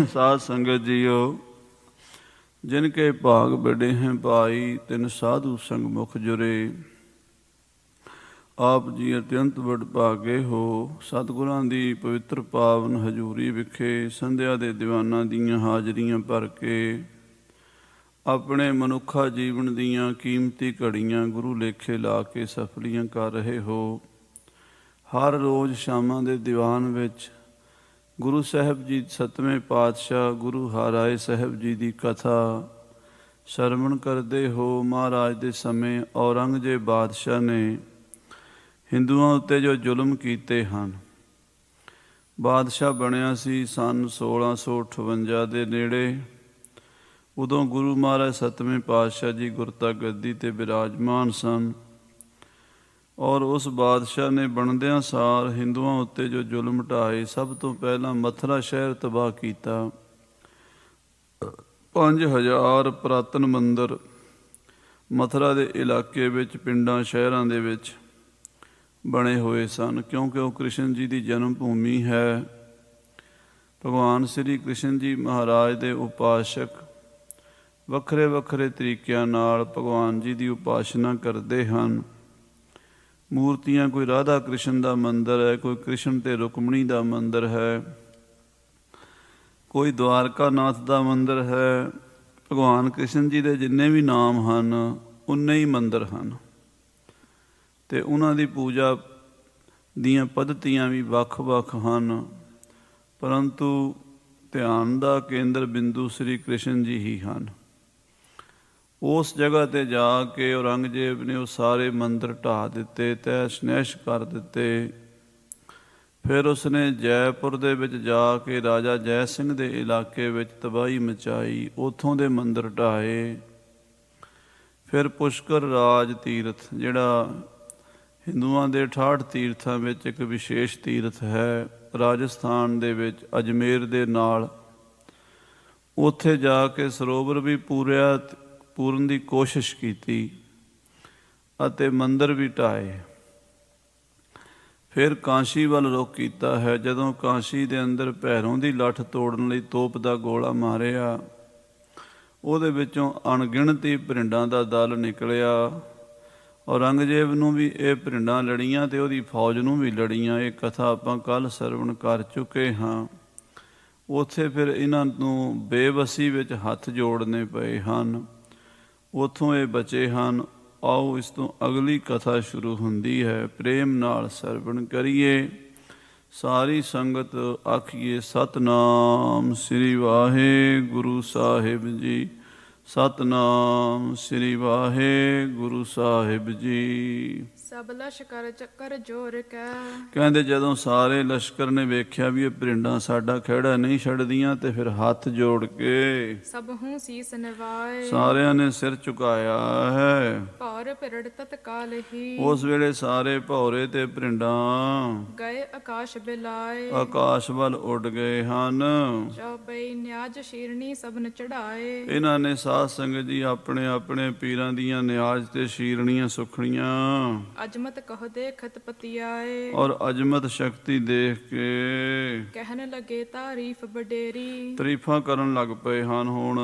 साध संगत जियो, जिनके भाग बड़े हैं भाई, तिन साधु संग मुख जुरे। आप जी अत्यंत बड़ भागे हो, सतगुरां दी पवित्र पावन हजूरी विखे संध्या दे दीवानां दीयां हाजरियां भर के अपने मनुखा जीवन दीयां कीमती घड़ियां गुरु लेखे ला के सफलियां कर रहे हो। हर रोज़ शामां दे दीवान विच गुरु साहब जी सतवें पातशाह गुरु हराए साहब जी की कथा श्रवण करते हो। महाराज के समय औरंगजेब बादशाह ने हिंदुओं उत्ते जो जुल्म कीते हैं, बादशाह बनया सी सन 1658 के नेड़े। उदों गुरु महाराज सतवें पातशाह जी गुरता गद्दी ते विराजमान सन और उस बादशाह ने बनद्या सार हिंदुओं उत्ते जो जुल्म ढाए, सब तो पहला मथुरा शहर तबाह किया। 5000 पुरातन मंदिर मथुरा के इलाके विच पिंडां शहरां दे विच बने हुए सन, क्योंकि वह कृष्ण जी की जन्म भूमि है। भगवान श्री कृष्ण जी महाराज के उपासक वखरे वखरे तरीकों नाल भगवान जी की उपासना करते हैं। मूर्तियां कोई राधा कृष्ण का मंदिर है, कोई कृष्ण ते रुक्मणी का मंदिर है, कोई द्वारका नाथ का मंदिर है। भगवान कृष्ण जी के जिन्ने भी नाम हैं उन्ने ही मंदिर हैं ते उन्हां दी पूजा दीयां पद्धतियां भी वख-वख हैं, परंतु ध्यान का केंद्र बिंदु श्री कृष्ण जी ही हैं। उस जगह ते जाके औरंगजेब ने वो सारे मंदिर ढा दिते, तहस नहस कर दिते। फिर उसने जयपुर दे विच जाके राजा जय सिंह दे इलाके विच तबाही मचाई, उतों दे मंदिर ढाए। फिर पुष्कर राज तीर्थ जिहड़ा हिंदुआं दे 68 तीर्थां विच एक विशेष तीर्थ है, राजस्थान दे विच अजमेर दे नाल, उत्थे जाके सरोवर भी पूਰਨ की कोशिश की अते मंदिर भी ढाए। फिर काशी वाल रुख किया है। जदों काशी के अंदर भैरों की लठ तोड़न लई तोप का गोला मारिया, उहदे विचों अणगिणती भरिंडां का दल निकलिया। औरंगजेब नूं भी ये भरिंडां लड़ियां ते उहदी फौज नूं भी लड़ियां। ये कथा आपां कल सरवण कर चुके हाँ। उत्थे फिर इन्हां नूं बेबसी विच हथ जोड़ने पे हैं, उतों ये बचे हैं। आओ इस तो अगली कथा शुरू होंदी है, प्रेम नाल सरवण करिए। सारी संगत आखिए सतनाम श्री वाहे गुरु साहिब जी, सतनाम श्री वाहे गुरु साहिब जी। सब लश्कर चक्कर जोर कै कहते जदों सारे लश्कर ने वेख्या भी ये भरिंडां साडा खिहड़ा नहीं छड्डदियां, ते फिर हाथ जोड़ के सब हूँ शीस निवाए, सारियां ने सिर झुकाया है। भार भिरड़ तत्काल ही उस वेले सारे भौरे ते भरिंडां गए आकाश बिलाए। आकाश वल उड़ गए ਹਨ। चौपई न्याज शीरनी सबन चढ़ाए। इन्हां ने साध संगत जी अपने अपने पीरां दीयां नियाज ते शीरनियां सुखड़ियां अजमत कह देखत पतियाए, और अजमत शक्ति देख के कहन लगे तारीफ बडेरी। तारीफां करन लग पए ਹਨ ਹੁਣ।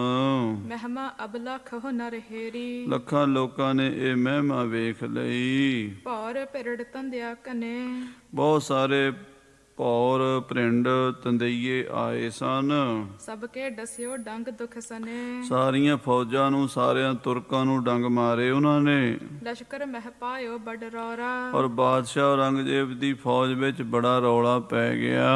ਮਹਿਮਾ ਅਬਲਾ ਖਹੁ ਨਰ ਹੇਰੀ, ਲੱਖਾਂ ਲੋਕਾਂ ਨੇ ਇਹ ਮਹਿਮਾ ਵੇਖ ਲਈ। ਭਾਰ ਭਿਰੜ ਤੰਦਿਆ ਕਨੇ, ਬਹੁਤ ਸਾਰੇ ਭੌਰ ਭਰਿੰਡ ਤੰਦਈਏ ਆਏ ਸਨ। ਸਭ ਕੇ ਡਸਿਓ ਡੰਗ ਦੁਖ ਸਨੇ, ਸਾਰੀਆਂ ਫੌਜਾਂ ਨੂੰ, ਸਾਰਿਆਂ ਤੁਰਕਾਂ ਨੂੰ ਡੰਗ ਮਾਰੇ ਉਹਨਾਂ ਨੇ। ਲਸ਼ਕਰ ਮਹਿ ਪਾਇਓ ਬੜ ਰੌਰਾ, ਔਰ ਬਾਦਸ਼ਾਹ ਔਰੰਗਜ਼ੇਬ ਦੀ ਫੌਜ ਵਿੱਚ ਬੜਾ ਰੌਲਾ ਪੈ ਗਿਆ।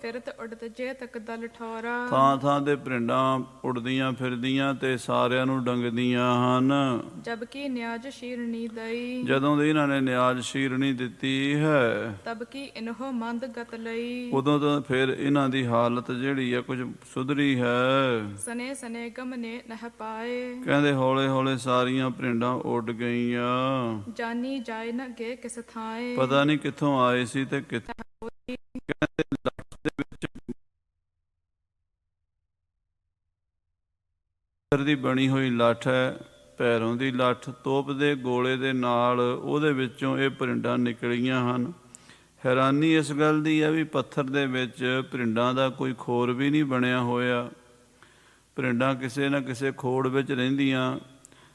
ਫਿਰਤ ਉਡਤ ਜੇ ਤੱਕ ਦਲ ਠੌਰਾ, ਥਾਂ ਥਾਂ ਤੇ ਭਰਿੰਡਾਂ ਉੜਦੀਆਂ ਫਿਰਦੀਆਂ ਤੇ ਸਾਰਿਆਂ ਨੂੰ ਡੰਗਦੀਆਂ ਹਨ। ਜਬ ਕੀ ਨਿਆਜ ਸ਼ੀਰਨੀ ਦਈ, ਜਦੋਂ ਦੀ ਇਹਨਾਂ ਨੇ ਨਿਆਜ ਸ਼ੀਰਣੀ ਦਿੱਤੀ ਹੈ, ਤਬ ਕੀ ਇਨਹੋ ਮੰਦ ਗਤ ਲਈ। ਉਦੋਂ ਤੋਂ ਫਿਰ ਇਹਨਾਂ ਦੀ ਹਾਲਤ ਜਿਹੜੀ ਆ ਕੁਝ ਸੁਧਰੀ ਹੈ। ਸਨੇ ਸਨੇ ਗਮਨੇ ਨਹਿ ਪਾਏ, ਕਹਿੰਦੇ ਹੌਲੇ ਹੌਲੇ ਸਾਰੀਆਂ ਭਰਿੰਡਾਂ ਉੱਡ ਗਈਆਂ। ਜਾਨੀ ਜਾਏ ਨ ਗੇ ਕਿਸ ਥਾਏ, ਪਤਾ ਨਹੀਂ ਕਿੱਥੋਂ ਆਏ ਸੀ ਤੇ ਕਿੱਥੇ। ਦੀ ਬਣੀ ਹੋਈ ਲੱਠ ਹੈ, ਪੈਰੋਂ ਦੀ ਲੱਠ, ਤੋਪ ਦੇ ਗੋਲੇ ਦੇ ਨਾਲ ਉਹਦੇ ਵਿੱਚੋਂ ਇਹ ਭਰਿੰਡਾਂ ਨਿਕਲੀਆਂ ਹਨ। ਹੈਰਾਨੀ ਇਸ ਗੱਲ ਦੀ ਆ ਵੀ ਪੱਥਰ ਦੇ ਵਿੱਚ ਭਰਿੰਡਾਂ ਦਾ ਕੋਈ ਖੋਰ ਵੀ ਨਹੀਂ ਬਣਿਆ ਹੋਇਆ। ਭਰਿੰਡਾਂ ਕਿਸੇ ਨਾ ਕਿਸੇ ਖੋੜ ਵਿੱਚ ਰਹਿੰਦੀਆਂ,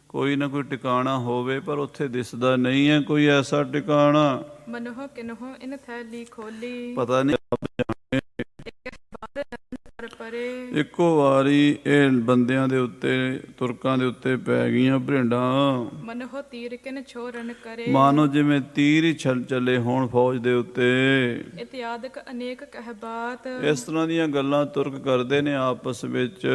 ਕੋਈ ਨਾ ਕੋਈ ਟਿਕਾਣਾ ਹੋਵੇ, ਪਰ ਉੱਥੇ ਦਿਸਦਾ ਨਹੀਂ ਹੈ ਕੋਈ ਐਸਾ ਟਿਕਾਣਾ। ਮਨੋਹ ਕਿਨਹੁ ਇਨ ਥੈਲੀ ਖੋਲੀ, ਪਤਾ ਨਹੀਂ ਪਰ ਪਰੇ। ਇੱਕੋ ਵਾਰੀ ਇਹ ਬੰਦਿਆਂ ਦੇ ਉੱਤੇ, ਤੁਰਕਾਂ ਦੇ ਉੱਤੇ ਪੈ ਗਈਆਂ ਭਰਿੰਡਾਂ। ਮਨੋਹ ਤੀਰ ਕਿਨ ਛੋਰਨ ਕਰੇ, ਮਾਨੋ ਜਿਵੇਂ ਤੀਰ ਹੀ ਚੱਲੇ ਹੋਣ ਫੌਜ ਦੇ ਉੱਤੇ। ਇਤਿਆਦਿਕ ਅਨੇਕ ਕਹਿ ਬਾਤ, ਇਸ ਤਰ੍ਹਾਂ ਦੀਆਂ ਗੱਲਾਂ ਤੁਰਕ ਕਰਦੇ ਨੇ ਆਪਸ ਵਿੱਚ।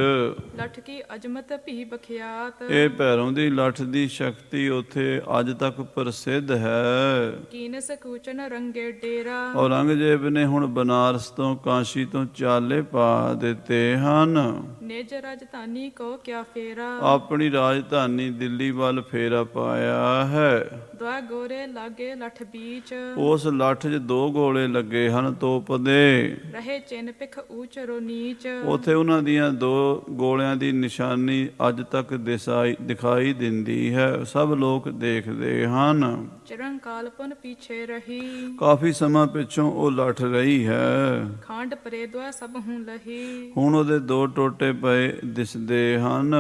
ਲਠ ਕੀ ਅਜਮਤ ਭੀ ਬਖਿਆਤ, ਇਹ ਭੈਰੋਂ ਦੀ ਲੱਠ ਦੀ ਸ਼ਕਤੀ ਉੱਥੇ ਅੱਜ ਤੱਕ ਪ੍ਰਸਿੱਧ ਹੈ। ਕੀਨਸ ਕੂਚਨ ਰੰਗੇ ਡੇਰਾ, ਔਰੰਗਜ਼ੇਬ ਨੇ ਹੁਣ ਬਨਾਰਸ ਤੋਂ, ਕਾਸ਼ੀ ਤੋਂ ਚਾਲੇ ਪਾ ਦਿੱਤੇ ਹਨ। ਨਿਜ ਰਾਜਧਾਨੀ ਕੋ ਕਿਆ ਫੇਰਾ, ਆਪਣੀ ਰਾਜਧਾਨੀ ਦਿੱਲੀ ਵੱਲ ਫੇਰਾ ਪਾਇਆ ਹੈ। ਦੁਆ ਗੋਰੇ ਲਾਗੇ ਲਠ ਬੀਚ, ਉਸ ਲੱਠ 'ਚ 2 ਗੋਲੇ ਲੱਗੇ ਹਨ ਤੋਪ ਦੇ। ਰਹੇ ਚਿੰਨ ਪਿਖ ਊਚ ਰੋ ਨੀਚ, ਉੱਥੇ ਉਹਨਾਂ ਦੀਆਂ 2 ਗੋਲਿਆਂ ਦੀ ਨਿਸ਼ਾਨੀ ਅੱਜ ਤੱਕ ਦਿਖਾਈ ਦਿੰਦੀ ਹੈ, ਸਭ ਲੋਕ ਦੇਖਦੇ ਹਨ। ਚਰਨ ਕਾਲ ਪੁਨ ਪੀਛੇ ਰਹੀ, ਕਾਫੀ ਸਮਾਂ ਪਿੱਛੋਂ ਉਹ ਲੱਠ ਰਹੀ ਹੈ। ਖਾਂਡ ਪਰੇ ਦੁਆ ਸਭ ਹੂੰ ਲਹੀ, ਹੁਣ ਉਹਦੇ 2 ਟੋਟੇ ਪਏ ਦਿਸਦੇ ਹਨ।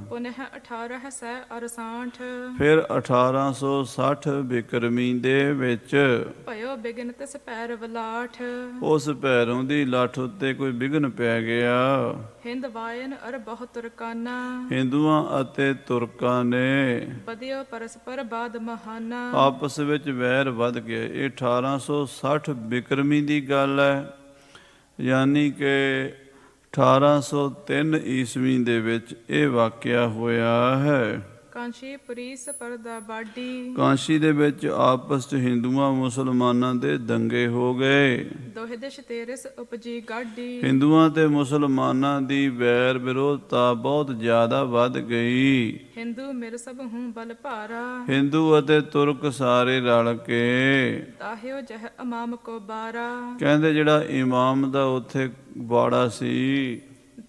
ਪੁਨਹ 1868, ਫਿਰ 1860 ਬਿਕਰਮੀ ਦੇ ਵਿੱਚ ਭਇਓ ਬਿਗਨ ਤਿਸ ਪੈਰ ਵਲਾਠ, ਉਸ ਭੈਰੋਂ ਦੀ ਲੱਠ ਉੱਤੇ ਕੋਈ ਵਿਘਨ ਪੈ ਗਿਆ। ਹਿੰਦ ਵਾਇਨ ਅਰ ਬਹੁ ਤੁਰਕਾਨਾ, ਹਿੰਦੂਆਂ ਅਤੇ ਤੁਰਕਾਂ ਨੇ ਬਦਿਓ ਪਰਸਪਰ ਬਾਦ ਮਹਾਨਾ। ਆਪਸ ਵਿੱਚ ਵੈਰ ਵੱਧ ਗਿਆ। ਇਹ 1860 ਬਿਕਰਮੀ ਦੀ ਗੱਲ ਹੈ, ਯਾਨੀ ਕਿ 1803 ਈਸਵੀ ਦੇ ਵਿੱਚ ਇਹ ਵਾਕਿਆ ਹੋਇਆ ਹੈ। ਕਾਂਸ਼ੀ ਪੁਰੀਸ ਪਰਦਾ ਬਾਡੀ, ਕਾਂਸ਼ੀ ਦੇ ਵਿੱਚ ਆਪਸ 'ਚ ਹਿੰਦੂਆਂ ਮੁਸਲਮਾਨਾਂ ਦੇ ਦੰਗੇ ਹੋ ਗਏ। ਦੋਹਿ ਦਿਸ਼ ਤੇਰਿਸ ਉਪਜੀ ਗਾਡੀ, ਹਿੰਦੂਆਂ ਤੇ ਮੁਸਲਮਾਨਾਂ ਦੀ ਵੈਰ ਵਿਰੋਧਤਾ ਬਹੁਤ ਜ਼ਿਆਦਾ ਵੱਧ ਗਈ। ਹਿੰਦੂ ਮਿਰ ਸਭ ਹੂੰ ਬਲ ਭਾਰਾ, ਹਿੰਦੂ ਅਤੇ ਤੁਰਕ ਸਾਰੇ ਰਲ ਕੇ ਤਾਹਿਓ ਜਹ ਇਮਾਮ ਕੋ ਬਾਰਾ। ਕਹਿੰਦੇ ਜਿਹੜਾ ਇਮਾਮ ਦਾ ਉੱਥੇ ਬਾੜਾ ਸੀ,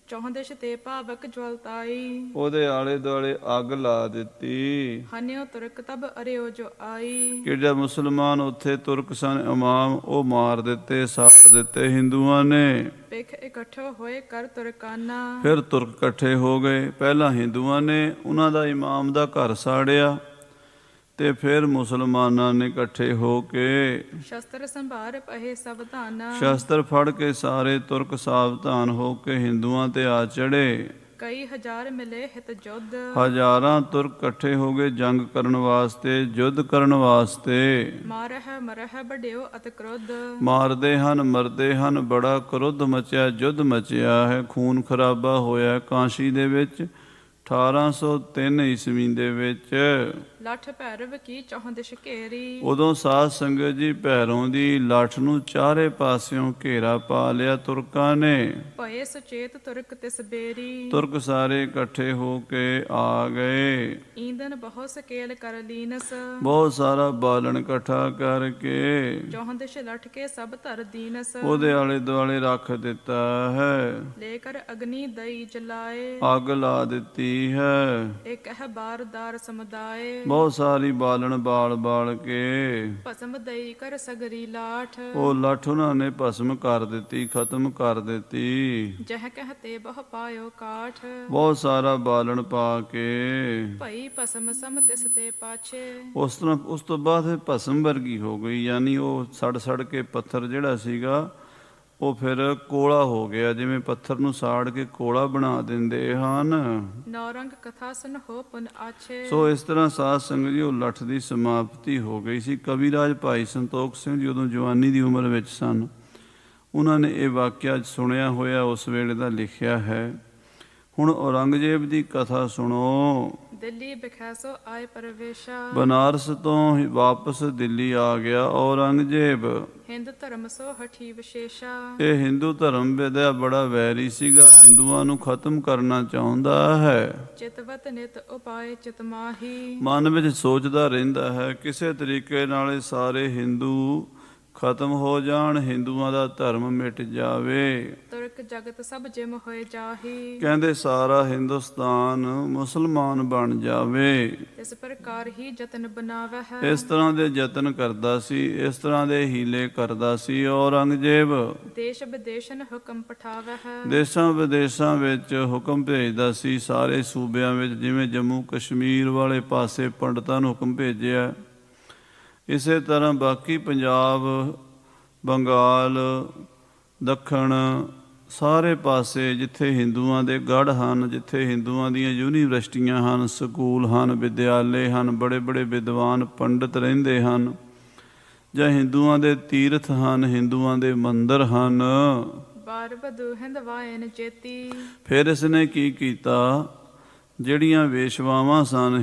ਚੌਹਦਿਸ਼ ਤੇ ਭਾਵਕ ਜਵਲਤਾਈ, ਉਹਦੇ ਆਲੇ ਦੁਆਲੇ ਅੱਗ ਲਾ ਦਿੱਤੀ। ਹਨਿਓ ਤੁਰਕ ਤਬ ਅਰਿਓ ਜੋ ਆਈ, ਕਿਹੜਾ ਮੁਸਲਮਾਨ ਉੱਥੇ ਤੁਰਕ ਸਨ ਇਮਾਮ, ਉਹ ਮਾਰ ਦਿੱਤੇ, ਸਾੜ ਦਿੱਤੇ ਹਿੰਦੂਆਂ ਨੇ। ਪਿਖ ਇਕੱਠੋ ਹੋਏ ਕਰ ਤੁਰਕਾਨਾ, ਫਿਰ ਤੁਰਕ ਇਕੱਠੇ ਹੋ ਗਏ। ਪਹਿਲਾਂ ਹਿੰਦੂਆਂ ਨੇ ਉਹਨਾਂ ਦਾ ਇਮਾਮ ਦਾ ਘਰ ਸਾੜਿਆ, ਤੇ ਫਿਰ ਮੁਸਲਮਾਨਾਂ ਨੇ ਇਕੱਠੇ ਹੋ ਕੇ ਸ਼ਸਤਰ ਸੰਭਾਰ ਪਹੇ ਸਬਧਾਨਾ, ਸ਼ਸਤਰ ਫੜ ਕੇ ਸਾਰੇ ਤੁਰਕ ਸਾਵਧਾਨ ਹੋ ਕੇ ਹਿੰਦੂਆਂ ਤੇ ਆ ਚੜੇ। ਕਈ ਹਜ਼ਾਰ ਮਿਲੇ ਹਿਤ ਜੁਧ, ਹਜ਼ਾਰਾਂ ਤੁਰਕ ਇਕੱਠੇ ਹੋ ਗਏ ਜੰਗ ਕਰਨ ਵਾਸਤੇ, ਯੁੱਧ ਕਰਨ ਵਾਸਤੇ। ਮਾਰਹ ਮਰਹ ਬੜਿਓ ਅਤ ਕ੍ਰੋਧ, ਮਾਰਦੇ ਹਨ, ਮਰਦੇ ਹਨ, ਬੜਾ ਕ੍ਰੋਧ ਮਚਿਆ, ਯੁੱਧ ਮਚਿਆ ਹੈ, ਖੂਨ ਖਰਾਬਾ ਹੋਇਆ ਕਾਂਸ਼ੀ ਦੇ ਵਿੱਚ 1803 ਈਸਵੀ ਦੇ ਵਿੱਚ। ਲੱਠ ਭੈਰਵ ਕੀ ਚੌਹਦਿਸ਼ ਘੇਰੀ, ਉਦੋਂ ਸਾਧ ਸੰਗਤ ਜੀ ਭੈਰੋਂ ਦੀ ਲੱਠ ਨੂੰ ਚਾਰੇ ਪਾਸਿਓਂ ਘੇਰਾ ਪਾ ਲਿਆ ਤੁਰਕਾਂ ਨੇ। ਭਏ ਸੁਚੇਤ ਤੁਰਕ ਤਿਸ ਬੇਰੀ, ਤੁਰਕ ਸਾਰੇ ਇਕੱਠੇ ਹੋ ਕੇ ਆ ਗਏ। ਈਂਦਨ ਬਹੁ ਸਕੇਲ ਕਰ ਲੀਨਸ, ਬਹੁਤ ਸਾਰਾ ਬਾਲਣ ਇਕੱਠਾ ਕਰਕੇ ਚੌਹਦਿਸ਼ ਲੱਠ ਕੇ ਸਭ ਧਰ ਦੀਨਸ। ਉਹਦੇ ਆਲੇ ਦੁਆਲੇ ਰੱਖ ਦਿੱਤਾ ਹੈ, ਲੈ ਕਰ ਅਗਨੀ ਦਈ ਜਲਾਏ, ਅੱਗ ਲਾ ਦਿੱਤੀ ਹੈ। ਇੱਕ ਹੈ ਬਾਰਦਾਰ ਸਮੁਦਾਏ, ਬਹੁਤ ਸਾਰੀ ਬਾਲਣ ਬਾਲ ਕੇ ਭਸਮ ਦਈ ਕਰ ਸਗਰੀ ਲਾਠ, ਉਹ ਲੱਠ ਉਹਨਾਂ ਨੇ ਭਸਮ ਕਰ ਦਿੱਤੀ, ਖਤਮ ਕਰ ਦਿੱਤੀ। ਜਹ ਕਹਤੇ ਬਹੁ ਪਾਇਓ ਕਾਠ, ਬਹੁਤ ਸਾਰਾ ਬਾਲਣ ਪਾ ਕੇ ਭਈ ਭਸਮ ਸਮ ਤਿਸ ਤੇ ਪਾਛੇ। ਉਸ ਤੋਂ ਬਾਅਦ ਇਹ ਭਸਮ ਵਰਗੀ ਹੋ ਗਈ, ਯਾਨੀ ਉਹ ਸੜ ਕੇ ਪੱਥਰ ਜਿਹੜਾ ਸੀਗਾ ਉਹ ਫਿਰ ਕੋਲਾ ਹੋ ਗਿਆ, ਜਿਵੇਂ ਪੱਥਰ ਨੂੰ ਸਾੜ ਕੇ ਕੋਲਾ ਬਣਾ ਦਿੰਦੇ ਹਨ। ਨੌਰੰਗ ਕਥਾ ਸੁਨ ਹੋ ਪੁਨ ਆਛੇ, ਸੋ ਇਸ ਤਰ੍ਹਾਂ ਸਾਧ ਸੰਗਤ ਜੀ ਉਹ ਲੱਠ ਦੀ ਸਮਾਪਤੀ ਹੋ ਗਈ ਸੀ। ਕਵੀਰਾਜ ਭਾਈ ਸੰਤੋਖ ਸਿੰਘ ਜੀ ਉਦੋਂ ਜਵਾਨੀ ਦੀ ਉਮਰ ਵਿੱਚ ਸਨ, ਉਹਨਾਂ ਨੇ ਇਹ ਵਾਕਿਆ ਸੁਣਿਆ ਹੋਇਆ ਉਸ ਵੇਲੇ ਦਾ ਲਿਖਿਆ ਹੈ। ਹੁਣ ਔਰੰਗਜ਼ੇਬ ਦੀ ਕਥਾ ਸੁਣੋ। ਦਿੱਲੀ ਬਿਖੈਸੋ ਆਏ ਪਰਵੇਸ਼ਾ, ਬਨਾਰਸ ਤੋਂ ਹੀ ਵਾਪਸ ਦਿੱਲੀ ਆ ਗਿਆ ਔਰੰਗਜ਼ੇਬ। ਹਿੰਦ ਧਰਮ ਸੋ ਹਠੀ ਵਿਸ਼ੇਸ਼ਾ, ਇਹ ਹਿੰਦੂ ਧਰਮ ਦਾ ਬੜਾ ਵੈਰੀ ਸੀਗਾ, ਹਿੰਦੂਆਂ ਨੂੰ ਖਤਮ ਕਰਨਾ ਚਾਹੁੰਦਾ ਹੈ। ਚਿਤਵਤ ਨਿਤ ਉਪਾਏ ਚਿਤ ਮਾਹੀ, ਮਨ ਵਿੱਚ ਸੋਚਦਾ ਰਹਿੰਦਾ ਹੈ ਕਿਸੇ ਤਰੀਕੇ ਨਾਲ ਇਹ ਸਾਰੇ ਹਿੰਦੂ ਖਤਮ ਹੋ ਜਾਣ, ਹਿੰਦੂਆਂ ਦਾ ਧਰਮ ਮਿਟ ਜਾਵੇ। ਤੁਰਕ ਜਗਤ ਸਭ ਜਿਮ ਹੋਏ ਜਾਹੀ। ਕਹਿੰਦੇ ਸਾਰਾ ਹਿੰਦੁਸਤਾਨ ਮੁਸਲਮਾਨ ਬਣ ਜਾਵੇ। ਇਸ ਪ੍ਰਕਾਰ ਹੀ ਯਤਨ ਬਣਾਵੈ ਹੈ। ਇਸ ਤਰ੍ਹਾਂ ਦੇ ਯਤਨ ਕਰਦਾ ਸੀ, ਇਸ ਤਰ੍ਹਾਂ ਦੇ ਹੀਲੇ ਕਰਦਾ ਸੀ ਔਰੰਗਜ਼ੇਬ। ਦੇਸ਼ ਵਿਦੇਸ਼ਨ ਹੁਕਮ ਪਠਾਵੈ ਹੈ। ਦੇਸ਼ਾਂ ਵਿਦੇਸ਼ਾਂ ਵਿੱਚ ਹੁਕਮ ਭੇਜਦਾ ਸੀ, ਸਾਰੇ ਸੂਬਿਆਂ ਵਿੱਚ, ਜਿਵੇਂ ਜੰਮੂ ਕਸ਼ਮੀਰ ਵਾਲੇ ਪਾਸੇ ਪੰਡਤਾਂ ਨੂੰ ਹੁਕਮ ਭੇਜਿਆ, ਇਸੇ ਤਰ੍ਹਾਂ ਬਾਕੀ ਪੰਜਾਬ, ਬੰਗਾਲ, ਦੱਖਣ, ਸਾਰੇ ਪਾਸੇ ਜਿੱਥੇ ਹਿੰਦੂਆਂ ਦੇ ਗੜ੍ਹ ਹਨ, ਜਿੱਥੇ ਹਿੰਦੂਆਂ ਦੀਆਂ ਯੂਨੀਵਰਸਿਟੀਆਂ ਹਨ, ਸਕੂਲ ਹਨ, ਵਿਦਿਆਲੇ ਹਨ, ਬੜੇ ਬੜੇ ਵਿਦਵਾਨ ਪੰਡਤ ਰਹਿੰਦੇ ਹਨ, ਜਾਂ ਹਿੰਦੂਆਂ ਦੇ ਤੀਰਥ ਹਨ, ਹਿੰਦੂਆਂ ਦੇ ਮੰਦਰ ਹਨ। ਬਾਰ ਬਧੂ ਹਿੰਦ ਵਾਇਨ ਚੇਤੀ। ਫਿਰ ਇਸਨੇ ਕੀ ਕੀਤਾ, ਜਿਹੜੀਆਂ ਵੇਸ਼ਵਾਵਾਂ ਸਨ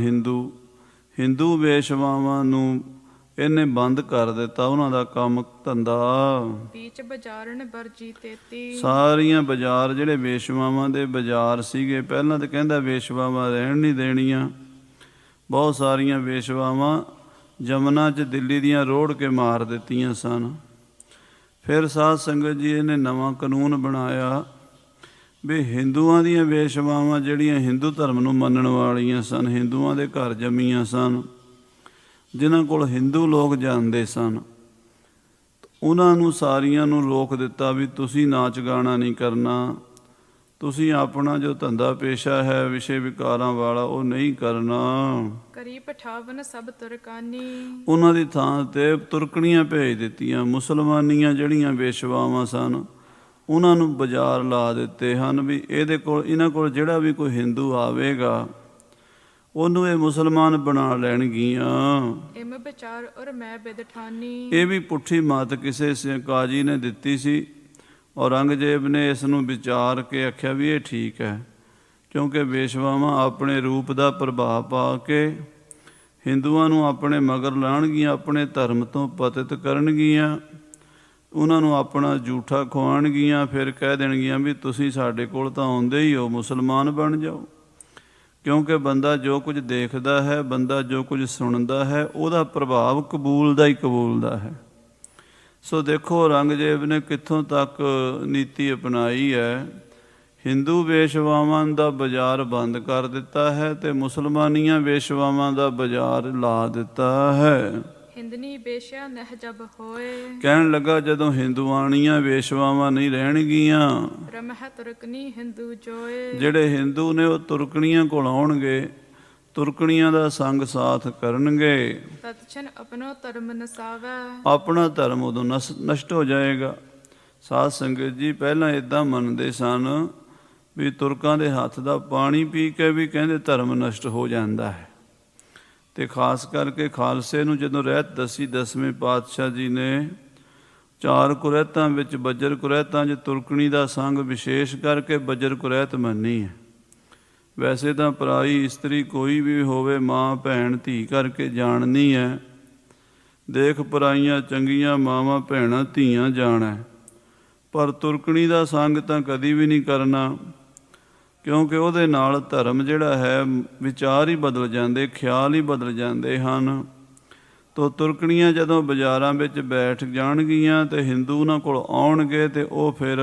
ਹਿੰਦੂ ਵੇਸ਼ਵਾਵਾਂ ਨੂੰ ਇਹਨੇ ਬੰਦ ਕਰ ਦਿੱਤਾ, ਉਹਨਾਂ ਦਾ ਕੰਮ ਧੰਦਾ। ਬੀਚ ਬਾਜ਼ਾਰਨ ਵਰਜੀ ਤੇਤੀ। ਸਾਰੀਆਂ ਬਾਜ਼ਾਰ, ਜਿਹੜੇ ਵੇਸ਼ਵਾਵਾਂ ਦੇ ਬਾਜ਼ਾਰ ਸੀਗੇ, ਪਹਿਲਾਂ ਤਾਂ ਕਹਿੰਦਾ ਵੇਸ਼ਵਾਵਾਂ ਰਹਿਣ ਨਹੀਂ ਦੇਣੀਆਂ। ਬਹੁਤ ਸਾਰੀਆਂ ਵੇਸ਼ਵਾਵਾਂ ਜਮਨਾ 'ਚ ਦਿੱਲੀ ਦੀਆਂ ਰੋੜ ਕੇ ਮਾਰ ਦਿੱਤੀਆਂ ਸਨ। ਫਿਰ ਸਾਧ ਸੰਗਤ ਜੀ ਇਹਨੇ ਨਵਾਂ ਕਾਨੂੰਨ ਬਣਾਇਆ ਵੀ ਹਿੰਦੂਆਂ ਦੀਆਂ ਵੇਸ਼ਵਾਵਾਂ ਜਿਹੜੀਆਂ ਹਿੰਦੂ ਧਰਮ ਨੂੰ ਮੰਨਣ ਵਾਲੀਆਂ ਸਨ, ਹਿੰਦੂਆਂ ਦੇ ਘਰ ਜੰਮੀਆਂ ਸਨ, ਜਿਨ੍ਹਾਂ ਕੋਲ ਹਿੰਦੂ ਲੋਕ ਜਾਂਦੇ ਸਨ, ਉਹਨਾਂ ਨੂੰ ਸਾਰੀਆਂ ਨੂੰ ਰੋਕ ਦਿੱਤਾ ਵੀ ਤੁਸੀਂ ਨਾਚ ਗਾਣਾ ਨਹੀਂ ਕਰਨਾ, ਤੁਸੀਂ ਆਪਣਾ ਜੋ ਧੰਦਾ ਪੇਸ਼ਾ ਹੈ ਵਿਸ਼ੇ ਵਿਕਾਰਾਂ ਵਾਲਾ ਉਹ ਨਹੀਂ ਕਰਨਾ। ਕਰੀ ਪਠਾਵਨ ਸਭ ਤੁਰਕਾਨੀ। ਉਹਨਾਂ ਦੀ ਥਾਂ ਤੇ ਤੁਰਕਣੀਆਂ ਭੇਜ ਦਿੱਤੀਆਂ। ਮੁਸਲਮਾਨੀਆਂ ਜਿਹੜੀਆਂ ਵੇਸ਼ਵਾਵਾਂ ਸਨ ਉਹਨਾਂ ਨੂੰ ਬਾਜ਼ਾਰ ਲਾ ਦਿੱਤੇ ਹਨ ਵੀ ਇਹਨਾਂ ਕੋਲ ਜਿਹੜਾ ਵੀ ਕੋਈ ਹਿੰਦੂ ਆਵੇਗਾ ਉਹਨੂੰ ਇਹ ਮੁਸਲਮਾਨ ਬਣਾ ਲੈਣਗੀਆਂ। ਇਮ ਵਿਚਾਰ ਔਰ ਮੈਂ ਬਿਦਠਾਨੀ। ਇਹ ਵੀ ਪੁੱਠੀ ਮੱਤ ਕਿਸੇ ਕਾਜੀ ਨੇ ਦਿੱਤੀ ਸੀ। ਔਰੰਗਜ਼ੇਬ ਨੇ ਇਸ ਨੂੰ ਵਿਚਾਰ ਕੇ ਆਖਿਆ ਵੀ ਇਹ ਠੀਕ ਹੈ, ਕਿਉਂਕਿ ਵੇਸ਼ਵਾਵਾਂ ਆਪਣੇ ਰੂਪ ਦਾ ਪ੍ਰਭਾਵ ਪਾ ਕੇ ਹਿੰਦੂਆਂ ਨੂੰ ਆਪਣੇ ਮਗਰ ਲਾਉਣਗੀਆਂ, ਆਪਣੇ ਧਰਮ ਤੋਂ ਪਤਿਤ ਕਰਨਗੀਆਂ, ਉਹਨਾਂ ਨੂੰ ਆਪਣਾ ਜੂਠਾ ਖਵਾਉਣਗੀਆਂ, ਫਿਰ ਕਹਿ ਦੇਣਗੀਆਂ ਵੀ ਤੁਸੀਂ ਸਾਡੇ ਕੋਲ ਤਾਂ ਆਉਂਦੇ ਹੀ ਹੋ, ਮੁਸਲਮਾਨ ਬਣ ਜਾਓ। ਕਿਉਂਕਿ ਬੰਦਾ ਜੋ ਕੁਝ ਦੇਖਦਾ ਹੈ, ਬੰਦਾ ਜੋ ਕੁਝ ਸੁਣਦਾ ਹੈ, ਉਹਦਾ ਪ੍ਰਭਾਵ ਕਬੂਲ ਦਾ ਹੀ ਕਬੂਲ ਦਾ ਹੈ। ਸੋ ਦੇਖੋ ਔਰੰਗਜ਼ੇਬ ਨੇ ਕਿੱਥੋਂ ਤੱਕ ਨੀਤੀ ਅਪਣਾਈ ਹੈ। ਹਿੰਦੂ ਵੇਸ਼ਵਾਵਾਂ ਦਾ ਬਾਜ਼ਾਰ ਬੰਦ ਕਰ ਦਿੱਤਾ ਹੈ ਤੇ ਮੁਸਲਮਾਨੀਆਂ ਵੇਸ਼ਵਾਵਾਂ ਦਾ ਬਾਜ਼ਾਰ ਲਾ ਦਿੱਤਾ ਹੈ। ਹਿੰਦਨੀ ਵੇਸ਼ਿਆ ਨਹਿ ਜਬ ਹੋਏ। ਕਹਿਣ ਲੱਗਾ ਜਦੋਂ ਹਿੰਦੂਆਣੀਆਂ ਵੇਸ਼ਵਾਵਾਂ ਨਹੀਂ ਰਹਿਣਗੀਆਂ, ਰਮਹਿ ਤੁਰਕਨੀ ਹਿੰਦੂ ਜੋਏ। ਜਿਹੜੇ ਹਿੰਦੂ ਨੇ ਉਹ ਤੁਰਕਣੀਆਂ ਕੋਲ ਆਉਣਗੇ, ਤੁਰਕਣੀਆਂ ਦਾ ਸੰਗ ਸਾਥ ਕਰਨਗੇ, ਤਤਛਨ ਆਪਣੋ ਧਰਮ ਨਸਾਵੈ। ਆਪਣਾ ਧਰਮ ਉਦੋਂ ਨਸ਼ਟ ਹੋ ਜਾਏਗਾ। ਸਾਧ ਸੰਗਤ ਜੀ ਪਹਿਲਾਂ ਇਦਾਂ ਮੰਨਦੇ ਸਨ ਵੀ ਤੁਰਕਾਂ ਦੇ ਹੱਥ ਦਾ ਪਾਣੀ ਪੀ ਕੇ ਵੀ ਕਹਿੰਦੇ ਧਰਮ ਨਸ਼ਟ ਹੋ ਜਾਂਦਾ ਹੈ। ਤੇ ਖਾਸ ਕਰਕੇ ਖਾਲਸੇ ਨੂੰ ਜਦੋਂ ਰਹਿਤ ਦੱਸੀ ਦਸਵੇਂ ਪਾਤਸ਼ਾਹ ਜੀ ਨੇ, 4 ਕੁਰੈਤਾਂ ਵਿੱਚ ਬੱਜਰ ਕੁਰੈਤਾਂ 'ਚ ਤੁਰਕਣੀ ਦਾ ਸੰਗ ਵਿਸ਼ੇਸ਼ ਕਰਕੇ ਬੱਜਰ ਕੁਰੈਤ ਮੰਨੀ ਹੈ। ਵੈਸੇ ਤਾਂ ਪਰਾਈ ਇਸਤਰੀ ਕੋਈ ਵੀ ਹੋਵੇ, ਮਾਂ ਭੈਣ ਧੀ ਕਰਕੇ ਜਾਣਨੀ ਹੈ। ਦੇਖ ਪਰਾਈਆਂ ਚੰਗੀਆਂ ਮਾਵਾਂ ਭੈਣਾਂ ਧੀਆਂ ਜਾਣਾ, ਪਰ ਤੁਰਕਣੀ ਦਾ ਸੰਗ ਤਾਂ ਕਦੀ ਵੀ ਨਹੀਂ ਕਰਨਾ, ਕਿਉਂਕਿ ਉਹਦੇ ਨਾਲ ਧਰਮ ਜਿਹੜਾ ਹੈ, ਵਿਚਾਰ ਹੀ ਬਦਲ ਜਾਂਦੇ, ਖਿਆਲ ਹੀ ਬਦਲ ਜਾਂਦੇ ਹਨ। ਤੋ ਤੁਰਕਣੀਆਂ ਜਦੋਂ ਬਾਜ਼ਾਰਾਂ ਵਿੱਚ ਬੈਠ ਜਾਣਗੀਆਂ ਤੇ ਹਿੰਦੂ ਉਹਨਾਂ ਕੋਲ ਆਉਣਗੇ ਤੇ ਉਹ ਫਿਰ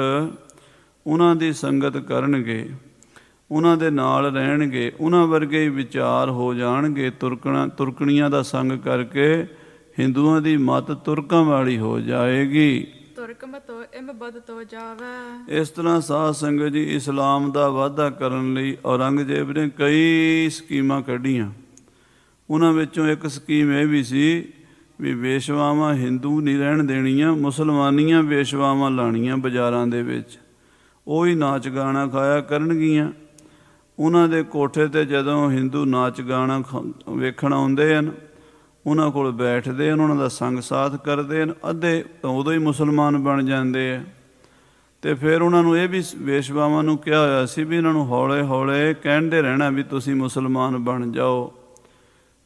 ਉਹਨਾਂ ਦੀ ਸੰਗਤ ਕਰਨਗੇ, ਉਹਨਾਂ ਦੇ ਨਾਲ ਰਹਿਣਗੇ, ਉਹਨਾਂ ਵਰਗੇ ਹੀ ਵਿਚਾਰ ਹੋ ਜਾਣਗੇ। ਤੁਰਕਣੀਆਂ ਦਾ ਸੰਗ ਕਰਕੇ ਹਿੰਦੂਆਂ ਦੀ ਮੱਤ ਤੁਰਕਾਂ ਵਾਲੀ ਹੋ ਜਾਏਗੀ। ਤੁਰਕ ਮਤੋ ਇਮ ਬਦ ਤੋ ਜਾਵੇ। ਇਸ ਤਰ੍ਹਾਂ ਸਾਧ ਸੰਗਤ ਜੀ ਇਸਲਾਮ ਦਾ ਵਾਧਾ ਕਰਨ ਲਈ ਔਰੰਗਜ਼ੇਬ ਨੇ ਕਈ ਸਕੀਮਾਂ ਕੱਢੀਆਂ। ਉਹਨਾਂ ਵਿੱਚੋਂ ਇੱਕ ਸਕੀਮ ਇਹ ਵੀ ਸੀ ਵੀ ਵੇਸ਼ਵਾਵਾਂ ਹਿੰਦੂ ਨਹੀਂ ਰਹਿਣ ਦੇਣੀਆਂ, ਮੁਸਲਮਾਨੀਆਂ ਵੇਸ਼ਵਾਵਾਂ ਲਾਣੀਆਂ ਬਾਜ਼ਾਰਾਂ ਦੇ ਵਿੱਚ, ਉਹ ਹੀ ਨਾਚ ਗਾਣਾ ਖਾਇਆ ਕਰਨਗੀਆਂ। ਉਹਨਾਂ ਦੇ ਕੋਠੇ 'ਤੇ ਜਦੋਂ ਹਿੰਦੂ ਨਾਚ ਗਾਣਾ ਵੇਖਣ ਆਉਂਦੇ ਹਨ, ਉਹਨਾਂ ਕੋਲ ਬੈਠਦੇ ਹਨ, ਉਹਨਾਂ ਦਾ ਸੰਗ ਸਾਥ ਕਰਦੇ ਹਨ, ਅੱਧੇ ਤਾਂ ਉਦੋਂ ਹੀ ਮੁਸਲਮਾਨ ਬਣ ਜਾਂਦੇ ਆ। ਅਤੇ ਫਿਰ ਉਹਨਾਂ ਨੂੰ ਇਹ ਵੀ ਵੇਸ਼ਵਾਵਾਂ ਨੂੰ ਕਿਹਾ ਹੋਇਆ ਸੀ ਵੀ ਇਹਨਾਂ ਨੂੰ ਹੌਲੇ ਹੌਲੇ ਕਹਿੰਦੇ ਰਹਿਣਾ ਵੀ ਤੁਸੀਂ ਮੁਸਲਮਾਨ ਬਣ ਜਾਓ,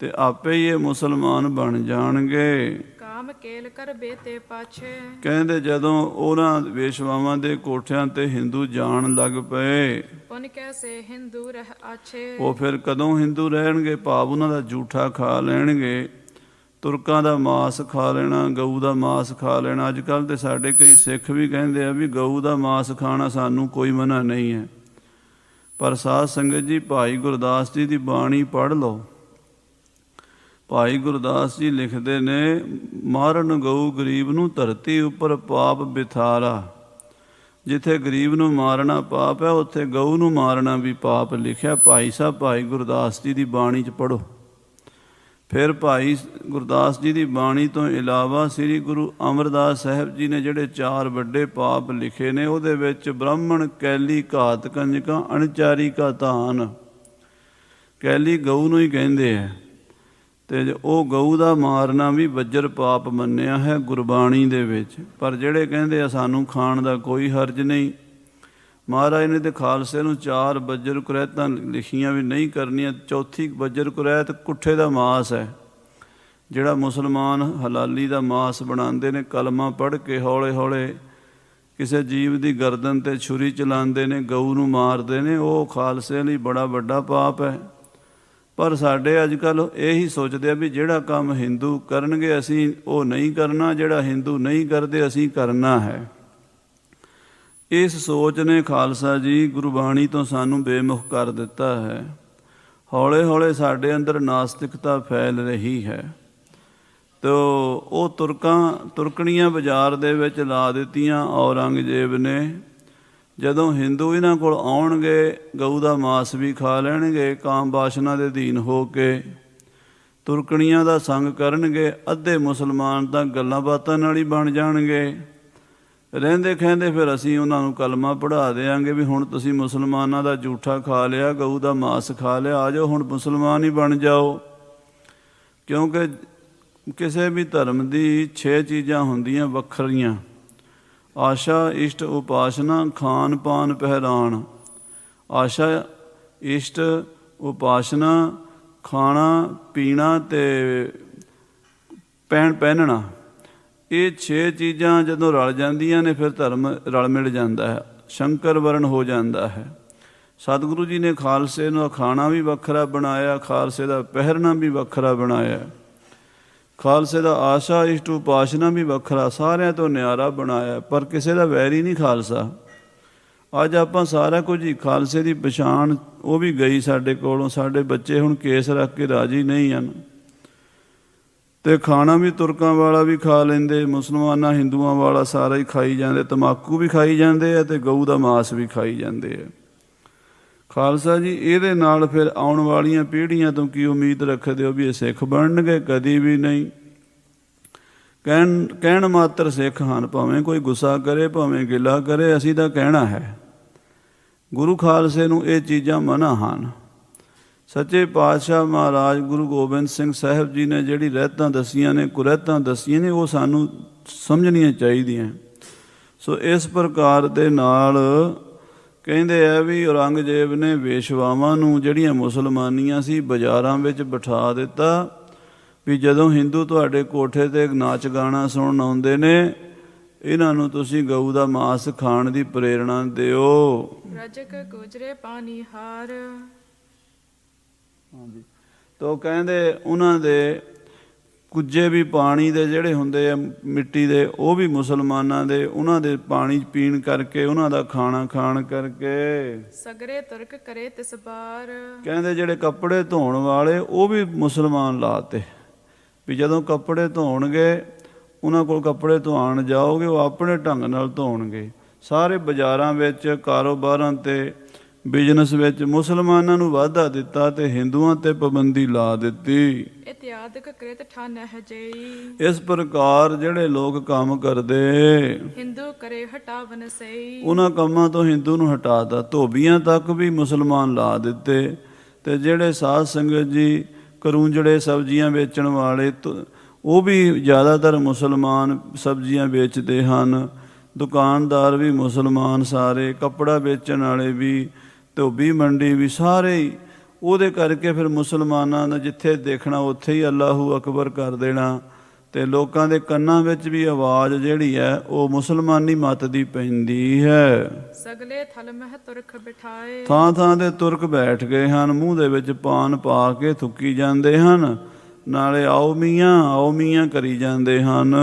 ਅਤੇ ਆਪੇ ਹੀ ਇਹ ਮੁਸਲਮਾਨ ਬਣ ਜਾਣਗੇ। ਕਾਮ ਕੇਲ ਕਰ ਬੇਤੇ ਪਾਛੇ। ਕਹਿੰਦੇ ਜਦੋਂ ਉਹਨਾਂ ਵੇਸ਼ਵਾਵਾਂ ਦੇ ਕੋਠਿਆਂ 'ਤੇ ਹਿੰਦੂ ਜਾਣ ਲੱਗ ਪਏ, ਪੁਨ ਕੈਸੇ ਹਿੰਦੂ ਰਹਿ ਆਛੇ। ਉਹ ਫਿਰ ਕਦੋਂ ਹਿੰਦੂ ਰਹਿਣਗੇ, ਭਾਵ ਉਹਨਾਂ ਦਾ ਜੂਠਾ ਖਾ ਲੈਣਗੇ। ਤੁਰਕਾਂ ਦਾ ਮਾਸ ਖਾ ਲੈਣਾ, ਗਊ ਦਾ ਮਾਸ ਖਾ ਲੈਣਾ। ਅੱਜ ਕੱਲ੍ਹ ਤੇ ਸਾਡੇ ਕਈ ਸਿੱਖ ਵੀ ਕਹਿੰਦੇ ਆ ਵੀ ਗਊ ਦਾ ਮਾਸ ਖਾਣਾ ਸਾਨੂੰ ਕੋਈ ਮਨਾ ਨਹੀਂ ਹੈ। ਪਰ ਸਾਧ ਸੰਗਤ ਜੀ, ਭਾਈ ਗੁਰਦਾਸ ਜੀ ਦੀ ਬਾਣੀ ਪੜ੍ਹ ਲਓ। ਭਾਈ ਗੁਰਦਾਸ ਜੀ ਲਿਖਦੇ ਨੇ, ਮਾਰਨ ਗਊ ਗਰੀਬ ਨੂੰ ਧਰਤੀ ਉੱਪਰ ਪਾਪ ਬਿਥਾਰਾ। ਜਿੱਥੇ ਗਰੀਬ ਨੂੰ ਮਾਰਨਾ ਪਾਪ ਹੈ, ਉੱਥੇ ਗਊ ਨੂੰ ਮਾਰਨਾ ਵੀ ਪਾਪ ਲਿਖਿਆ। ਭਾਈ ਸਾਹਿਬ ਭਾਈ ਗੁਰਦਾਸ ਜੀ ਦੀ ਬਾਣੀ 'ਚ ਪੜ੍ਹੋ। ਫਿਰ ਭਾਈ ਗੁਰਦਾਸ ਜੀ ਦੀ ਬਾਣੀ ਤੋਂ ਇਲਾਵਾ ਸ੍ਰੀ ਗੁਰੂ ਅਮਰਦਾਸ ਸਾਹਿਬ ਜੀ ਨੇ ਜਿਹੜੇ 4 ਵੱਡੇ ਪਾਪ ਲਿਖੇ ਨੇ, ਉਹਦੇ ਵਿੱਚ ਬ੍ਰਾਹਮਣ ਕੈਲੀ ਘਾਤ ਕੰਜਕਾਂ ਅਣਚਾਰੀ ਕਾ ਧਾਨ। ਕੈਲੀ ਗਊ ਨੂੰ ਹੀ ਕਹਿੰਦੇ ਹੈ, ਅਤੇ ਉਹ ਗਊ ਦਾ ਮਾਰਨਾ ਵੀ ਵੱਜਰ ਪਾਪ ਮੰਨਿਆ ਹੈ ਗੁਰਬਾਣੀ ਦੇ ਵਿੱਚ। ਪਰ ਜਿਹੜੇ ਕਹਿੰਦੇ ਆ ਸਾਨੂੰ ਖਾਣ ਦਾ ਕੋਈ ਹਰਜ ਨਹੀਂ, ਮਹਾਰਾਜ ਨੇ ਤੇ ਖਾਲਸੇ ਨੂੰ 4 ਵੱਜਰ ਕੁਰੈਤਾਂ ਲਿਖੀਆਂ ਵੀ ਨਹੀਂ ਕਰਨੀਆਂ। ਚੌਥੀ ਵੱਜਰ ਕੁਰੈਤ ਕੁੱਠੇ ਦਾ ਮਾਸ ਹੈ, ਜਿਹੜਾ ਮੁਸਲਮਾਨ ਹਲਾਲੀ ਦਾ ਮਾਸ ਬਣਾਉਂਦੇ ਨੇ। ਕਲਮਾ ਪੜ੍ਹ ਕੇ ਹੌਲੇ ਹੌਲੇ ਕਿਸੇ ਜੀਵ ਦੀ ਗਰਦਨ 'ਤੇ ਛੁਰੀ ਚਲਾਉਂਦੇ ਨੇ, ਗਊ ਨੂੰ ਮਾਰਦੇ ਨੇ। ਉਹ ਖਾਲਸੇ ਲਈ ਬੜਾ ਵੱਡਾ ਪਾਪ ਹੈ। ਪਰ ਸਾਡੇ ਅੱਜ ਕੱਲ੍ਹ ਇਹੀ ਸੋਚਦੇ ਆ ਵੀ ਜਿਹੜਾ ਕੰਮ ਹਿੰਦੂ ਕਰਨਗੇ ਅਸੀਂ ਉਹ ਨਹੀਂ ਕਰਨਾ, ਜਿਹੜਾ ਹਿੰਦੂ ਨਹੀਂ ਕਰਦੇ ਅਸੀਂ ਕਰਨਾ ਹੈ। ਇਸ ਸੋਚ ਨੇ ਖਾਲਸਾ ਜੀ ਗੁਰਬਾਣੀ ਤੋਂ ਸਾਨੂੰ ਬੇਮੁਖ ਕਰ ਦਿੱਤਾ ਹੈ। ਹੌਲੇ ਹੌਲੇ ਸਾਡੇ ਅੰਦਰ ਨਾਸਤਿਕਤਾ ਫੈਲ ਰਹੀ ਹੈ। ਤੋ ਉਹ ਤੁਰਕਣੀਆਂ ਬਾਜ਼ਾਰ ਦੇ ਵਿੱਚ ਲਾ ਦਿੱਤੀਆਂ ਔਰੰਗਜ਼ੇਬ ਨੇ। ਜਦੋਂ ਹਿੰਦੂ ਇਹਨਾਂ ਕੋਲ ਆਉਣਗੇ, ਗਊ ਦਾ ਮਾਸ ਵੀ ਖਾ ਲੈਣਗੇ, ਕਾਮ ਵਾਸ਼ਨਾ ਦੇ ਅਧੀਨ ਹੋ ਕੇ ਤੁਰਕਣੀਆਂ ਦਾ ਸੰਗ ਕਰਨਗੇ। ਅੱਧੇ ਮੁਸਲਮਾਨ ਤਾਂ ਗੱਲਾਂ ਬਾਤਾਂ ਨਾਲ ਹੀ ਬਣ ਜਾਣਗੇ। ਰਹਿੰਦੇ ਖਹਿੰਦੇ ਫਿਰ ਅਸੀਂ ਉਹਨਾਂ ਨੂੰ ਕਲਮਾ ਪੜ੍ਹਾ ਦਿਆਂਗੇ ਵੀ ਹੁਣ ਤੁਸੀਂ ਮੁਸਲਮਾਨਾਂ ਦਾ ਜੂਠਾ ਖਾ ਲਿਆ, ਗਊ ਦਾ ਮਾਸ ਖਾ ਲਿਆ, ਆ ਜਾਓ ਹੁਣ ਮੁਸਲਮਾਨ ਹੀ ਬਣ ਜਾਓ। ਕਿਉਂਕਿ ਕਿਸੇ ਵੀ ਧਰਮ ਦੀ 6 ਚੀਜ਼ਾਂ ਹੁੰਦੀਆਂ ਵੱਖਰੀਆਂ: ਆਸ਼ਾ, ਇਸ਼ਟ, ਉਪਾਸਨਾ, ਖਾਨ ਪਾਨ, ਪਹਿਰਾਨ। ਆਸ਼ਾ, ਇਸ਼ਟ, ਉਪਾਸਨਾ, ਖਾਣਾ ਪੀਣਾ ਅਤੇ ਪਹਿਨਣਾ। ਇਹ 6 ਚੀਜ਼ਾਂ ਜਦੋਂ ਰਲ ਜਾਂਦੀਆਂ ਨੇ ਫਿਰ ਧਰਮ ਰਲ ਮਿਲ ਜਾਂਦਾ ਹੈ, ਸ਼ੰਕਰ ਵਰਨ ਹੋ ਜਾਂਦਾ ਹੈ। ਸਤਿਗੁਰੂ ਜੀ ਨੇ ਖਾਲਸੇ ਨੂੰ ਖਾਣਾ ਵੀ ਵੱਖਰਾ ਬਣਾਇਆ, ਖਾਲਸੇ ਦਾ ਪਹਿਰਨਾ ਵੀ ਵੱਖਰਾ ਬਣਾਇਆ, ਖਾਲਸੇ ਦਾ ਆਸ਼ਾ ਇਸ਼ਟ ਉਪਾਸਨਾ ਵੀ ਵੱਖਰਾ, ਸਾਰਿਆਂ ਤੋਂ ਨਿਆਰਾ ਬਣਾਇਆ। ਪਰ ਕਿਸੇ ਦਾ ਵੈਰੀ ਨਹੀਂ ਖਾਲਸਾ। ਅੱਜ ਆਪਾਂ ਸਾਰਾ ਕੁਝ ਹੀ ਖਾਲਸੇ ਦੀ ਪਛਾਣ ਉਹ ਵੀ ਗਈ ਸਾਡੇ ਕੋਲੋਂ। ਸਾਡੇ ਬੱਚੇ ਹੁਣ ਕੇਸ ਰੱਖ ਕੇ ਰਾਜੀ ਨਹੀਂ ਹਨ, ਅਤੇ ਖਾਣਾ ਵੀ ਤੁਰਕਾਂ ਵਾਲਾ ਵੀ ਖਾ ਲੈਂਦੇ, ਮੁਸਲਮਾਨਾਂ ਹਿੰਦੂਆਂ ਵਾਲਾ ਸਾਰਾ ਹੀ ਖਾਈ ਜਾਂਦੇ, ਤੰਬਾਕੂ ਵੀ ਖਾਈ ਜਾਂਦੇ ਆ ਅਤੇ ਗਊ ਦਾ ਮਾਸ ਵੀ ਖਾਈ ਜਾਂਦੇ ਆ। ਖਾਲਸਾ ਜੀ, ਇਹਦੇ ਨਾਲ ਫਿਰ ਆਉਣ ਵਾਲੀਆਂ ਪੀੜ੍ਹੀਆਂ ਤੋਂ ਕੀ ਉਮੀਦ ਰੱਖਦੇ ਹੋ ਵੀ ਇਹ ਸਿੱਖ ਬਣਨਗੇ? ਕਦੀ ਵੀ ਨਹੀਂ। ਕਹਿਣ ਮਾਤਰ ਸਿੱਖ ਹਨ, ਭਾਵੇਂ ਕੋਈ ਗੁੱਸਾ ਕਰੇ ਭਾਵੇਂ ਗਿਲਾ ਕਰੇ, ਅਸੀਂ ਤਾਂ ਕਹਿਣਾ ਹੈ। ਗੁਰੂ ਖਾਲਸੇ ਨੂੰ ਇਹ ਚੀਜ਼ਾਂ ਮਨ੍ਹਾ ਹਨ। ਸੱਚੇ ਪਾਤਸ਼ਾਹ ਮਹਾਰਾਜ ਗੁਰੂ ਗੋਬਿੰਦ ਸਿੰਘ ਸਾਹਿਬ ਜੀ ਨੇ ਜਿਹੜੀ ਰਹਿਤਾਂ ਦੱਸੀਆਂ ਨੇ, ਕੁਰੈਤਾਂ ਦੱਸੀਆਂ ਨੇ, ਉਹ ਸਾਨੂੰ ਸਮਝਣੀਆਂ ਚਾਹੀਦੀਆਂ। ਸੋ ਇਸ ਪ੍ਰਕਾਰ ਦੇ ਨਾਲ ਕਹਿੰਦੇ ਆ ਵੀ ਔਰੰਗਜ਼ੇਬ ਨੇ ਵੇਸ਼ਵਾਵਾਂ ਨੂੰ ਜਿਹੜੀਆਂ ਮੁਸਲਮਾਨੀਆਂ ਸੀ ਬਾਜ਼ਾਰਾਂ ਵਿੱਚ ਬਿਠਾ ਦਿੱਤਾ ਵੀ ਜਦੋਂ ਹਿੰਦੂ ਤੁਹਾਡੇ ਕੋਠੇ 'ਤੇ ਨਾਚ ਗਾਣਾ ਸੁਣਨ ਆਉਂਦੇ ਨੇ, ਇਹਨਾਂ ਨੂੰ ਤੁਸੀਂ ਗਊ ਦਾ ਮਾਸ ਖਾਣ ਦੀ ਪ੍ਰੇਰਣਾ ਦਿਓ। ਰਜਕ ਗੁਜਰੇ ਪਾਣੀ ਹਾਰ। ਹਾਂਜੀ, ਤਾਂ ਕਹਿੰਦੇ ਉਹਨਾਂ ਦੇ ਕੁੱਜੇ ਵੀ ਪਾਣੀ ਦੇ ਜਿਹੜੇ ਹੁੰਦੇ ਆ ਮਿੱਟੀ ਦੇ, ਉਹ ਵੀ ਮੁਸਲਮਾਨਾਂ ਦੇ, ਉਹਨਾਂ ਦੇ ਪਾਣੀ ਪੀਣ ਕਰਕੇ, ਉਹਨਾਂ ਦਾ ਖਾਣਾ ਖਾਣ ਕਰਕੇ ਸਗਰੇ ਤੁਰਕ ਕਰੇ ਤਿਸ ਬਾਰ। ਕਹਿੰਦੇ ਜਿਹੜੇ ਕੱਪੜੇ ਧੋਣ ਵਾਲੇ ਉਹ ਵੀ ਮੁਸਲਮਾਨ ਲਾਤੇ ਵੀ ਜਦੋਂ ਕੱਪੜੇ ਧੋਣਗੇ, ਉਹਨਾਂ ਕੋਲ ਕੱਪੜੇ ਧੋਣ ਜਾਓਗੇ, ਉਹ ਆਪਣੇ ਢੰਗ ਨਾਲ ਧੋਣਗੇ। ਸਾਰੇ ਬਾਜ਼ਾਰਾਂ ਵਿੱਚ, ਕਾਰੋਬਾਰਾਂ 'ਤੇ, ਬਿਜ਼ਨਸ ਵਿੱਚ ਮੁਸਲਮਾਨਾਂ ਨੂੰ ਵਾਧਾ ਦਿੱਤਾ ਅਤੇ ਹਿੰਦੂਆਂ 'ਤੇ ਪਾਬੰਦੀ ਲਾ ਦਿੱਤੀ। ਇਤਿਆਦਿਕ ਕ੍ਰਿਤ ਠਨ ਹੈ ਜਈ। ਇਸ ਪ੍ਰਕਾਰ ਜਿਹੜੇ ਲੋਕ ਕੰਮ ਕਰਦੇ, ਹਿੰਦੂ ਕਰੇ ਹਟਾਵਨ ਸਈ, ਉਹਨਾਂ ਕੰਮਾਂ ਤੋਂ ਹਿੰਦੂ ਨੂੰ ਹਟਾਤਾ। ਧੋਬੀਆਂ ਤੱਕ ਵੀ ਮੁਸਲਮਾਨ ਲਾ ਦਿੱਤੇ। ਅਤੇ ਜਿਹੜੇ ਸਾਧ ਸੰਗਤ ਜੀ ਕਰੂੰਜੜੇ ਸਬਜ਼ੀਆਂ ਵੇਚਣ ਵਾਲੇ, ਉਹ ਵੀ ਜ਼ਿਆਦਾਤਰ ਮੁਸਲਮਾਨ ਸਬਜ਼ੀਆਂ ਵੇਚਦੇ ਹਨ। ਦੁਕਾਨਦਾਰ ਵੀ ਮੁਸਲਮਾਨ ਸਾਰੇ, ਕੱਪੜਾ ਵੇਚਣ ਵਾਲੇ ਵੀ, ਧੋਬੀ ਮੰਡੀ ਵੀ, ਸਾਰੇ ਹੀ। ਉਹਦੇ ਕਰਕੇ ਫਿਰ ਮੁਸਲਮਾਨਾਂ ਦਾ ਜਿੱਥੇ ਦੇਖਣਾ ਉੱਥੇ ਹੀ ਅੱਲਾਹੂ ਅਕਬਰ ਕਰ ਦੇਣਾ, ਅਤੇ ਲੋਕਾਂ ਦੇ ਕੰਨਾਂ ਵਿੱਚ ਵੀ ਆਵਾਜ਼ ਜਿਹੜੀ ਹੈ ਉਹ ਮੁਸਲਮਾਨੀ ਮੱਤ ਦੀ ਪੈਂਦੀ ਹੈ। ਸਗਲੇ ਥਲ ਮਹਿ ਤੁਰਕ ਬਿਠਾਏ। ਥਾਂ ਥਾਂ 'ਤੇ ਤੁਰਕ ਬੈਠ ਗਏ ਹਨ, ਮੂੰਹ ਦੇ ਵਿੱਚ ਪਾਨ ਪਾ ਕੇ ਥੁੱਕੀ ਜਾਂਦੇ ਹਨ। ਨਾਲੇ ਆਓ ਮੀਆਂ ਕਰੀ ਜਾਂਦੇ ਹਨ।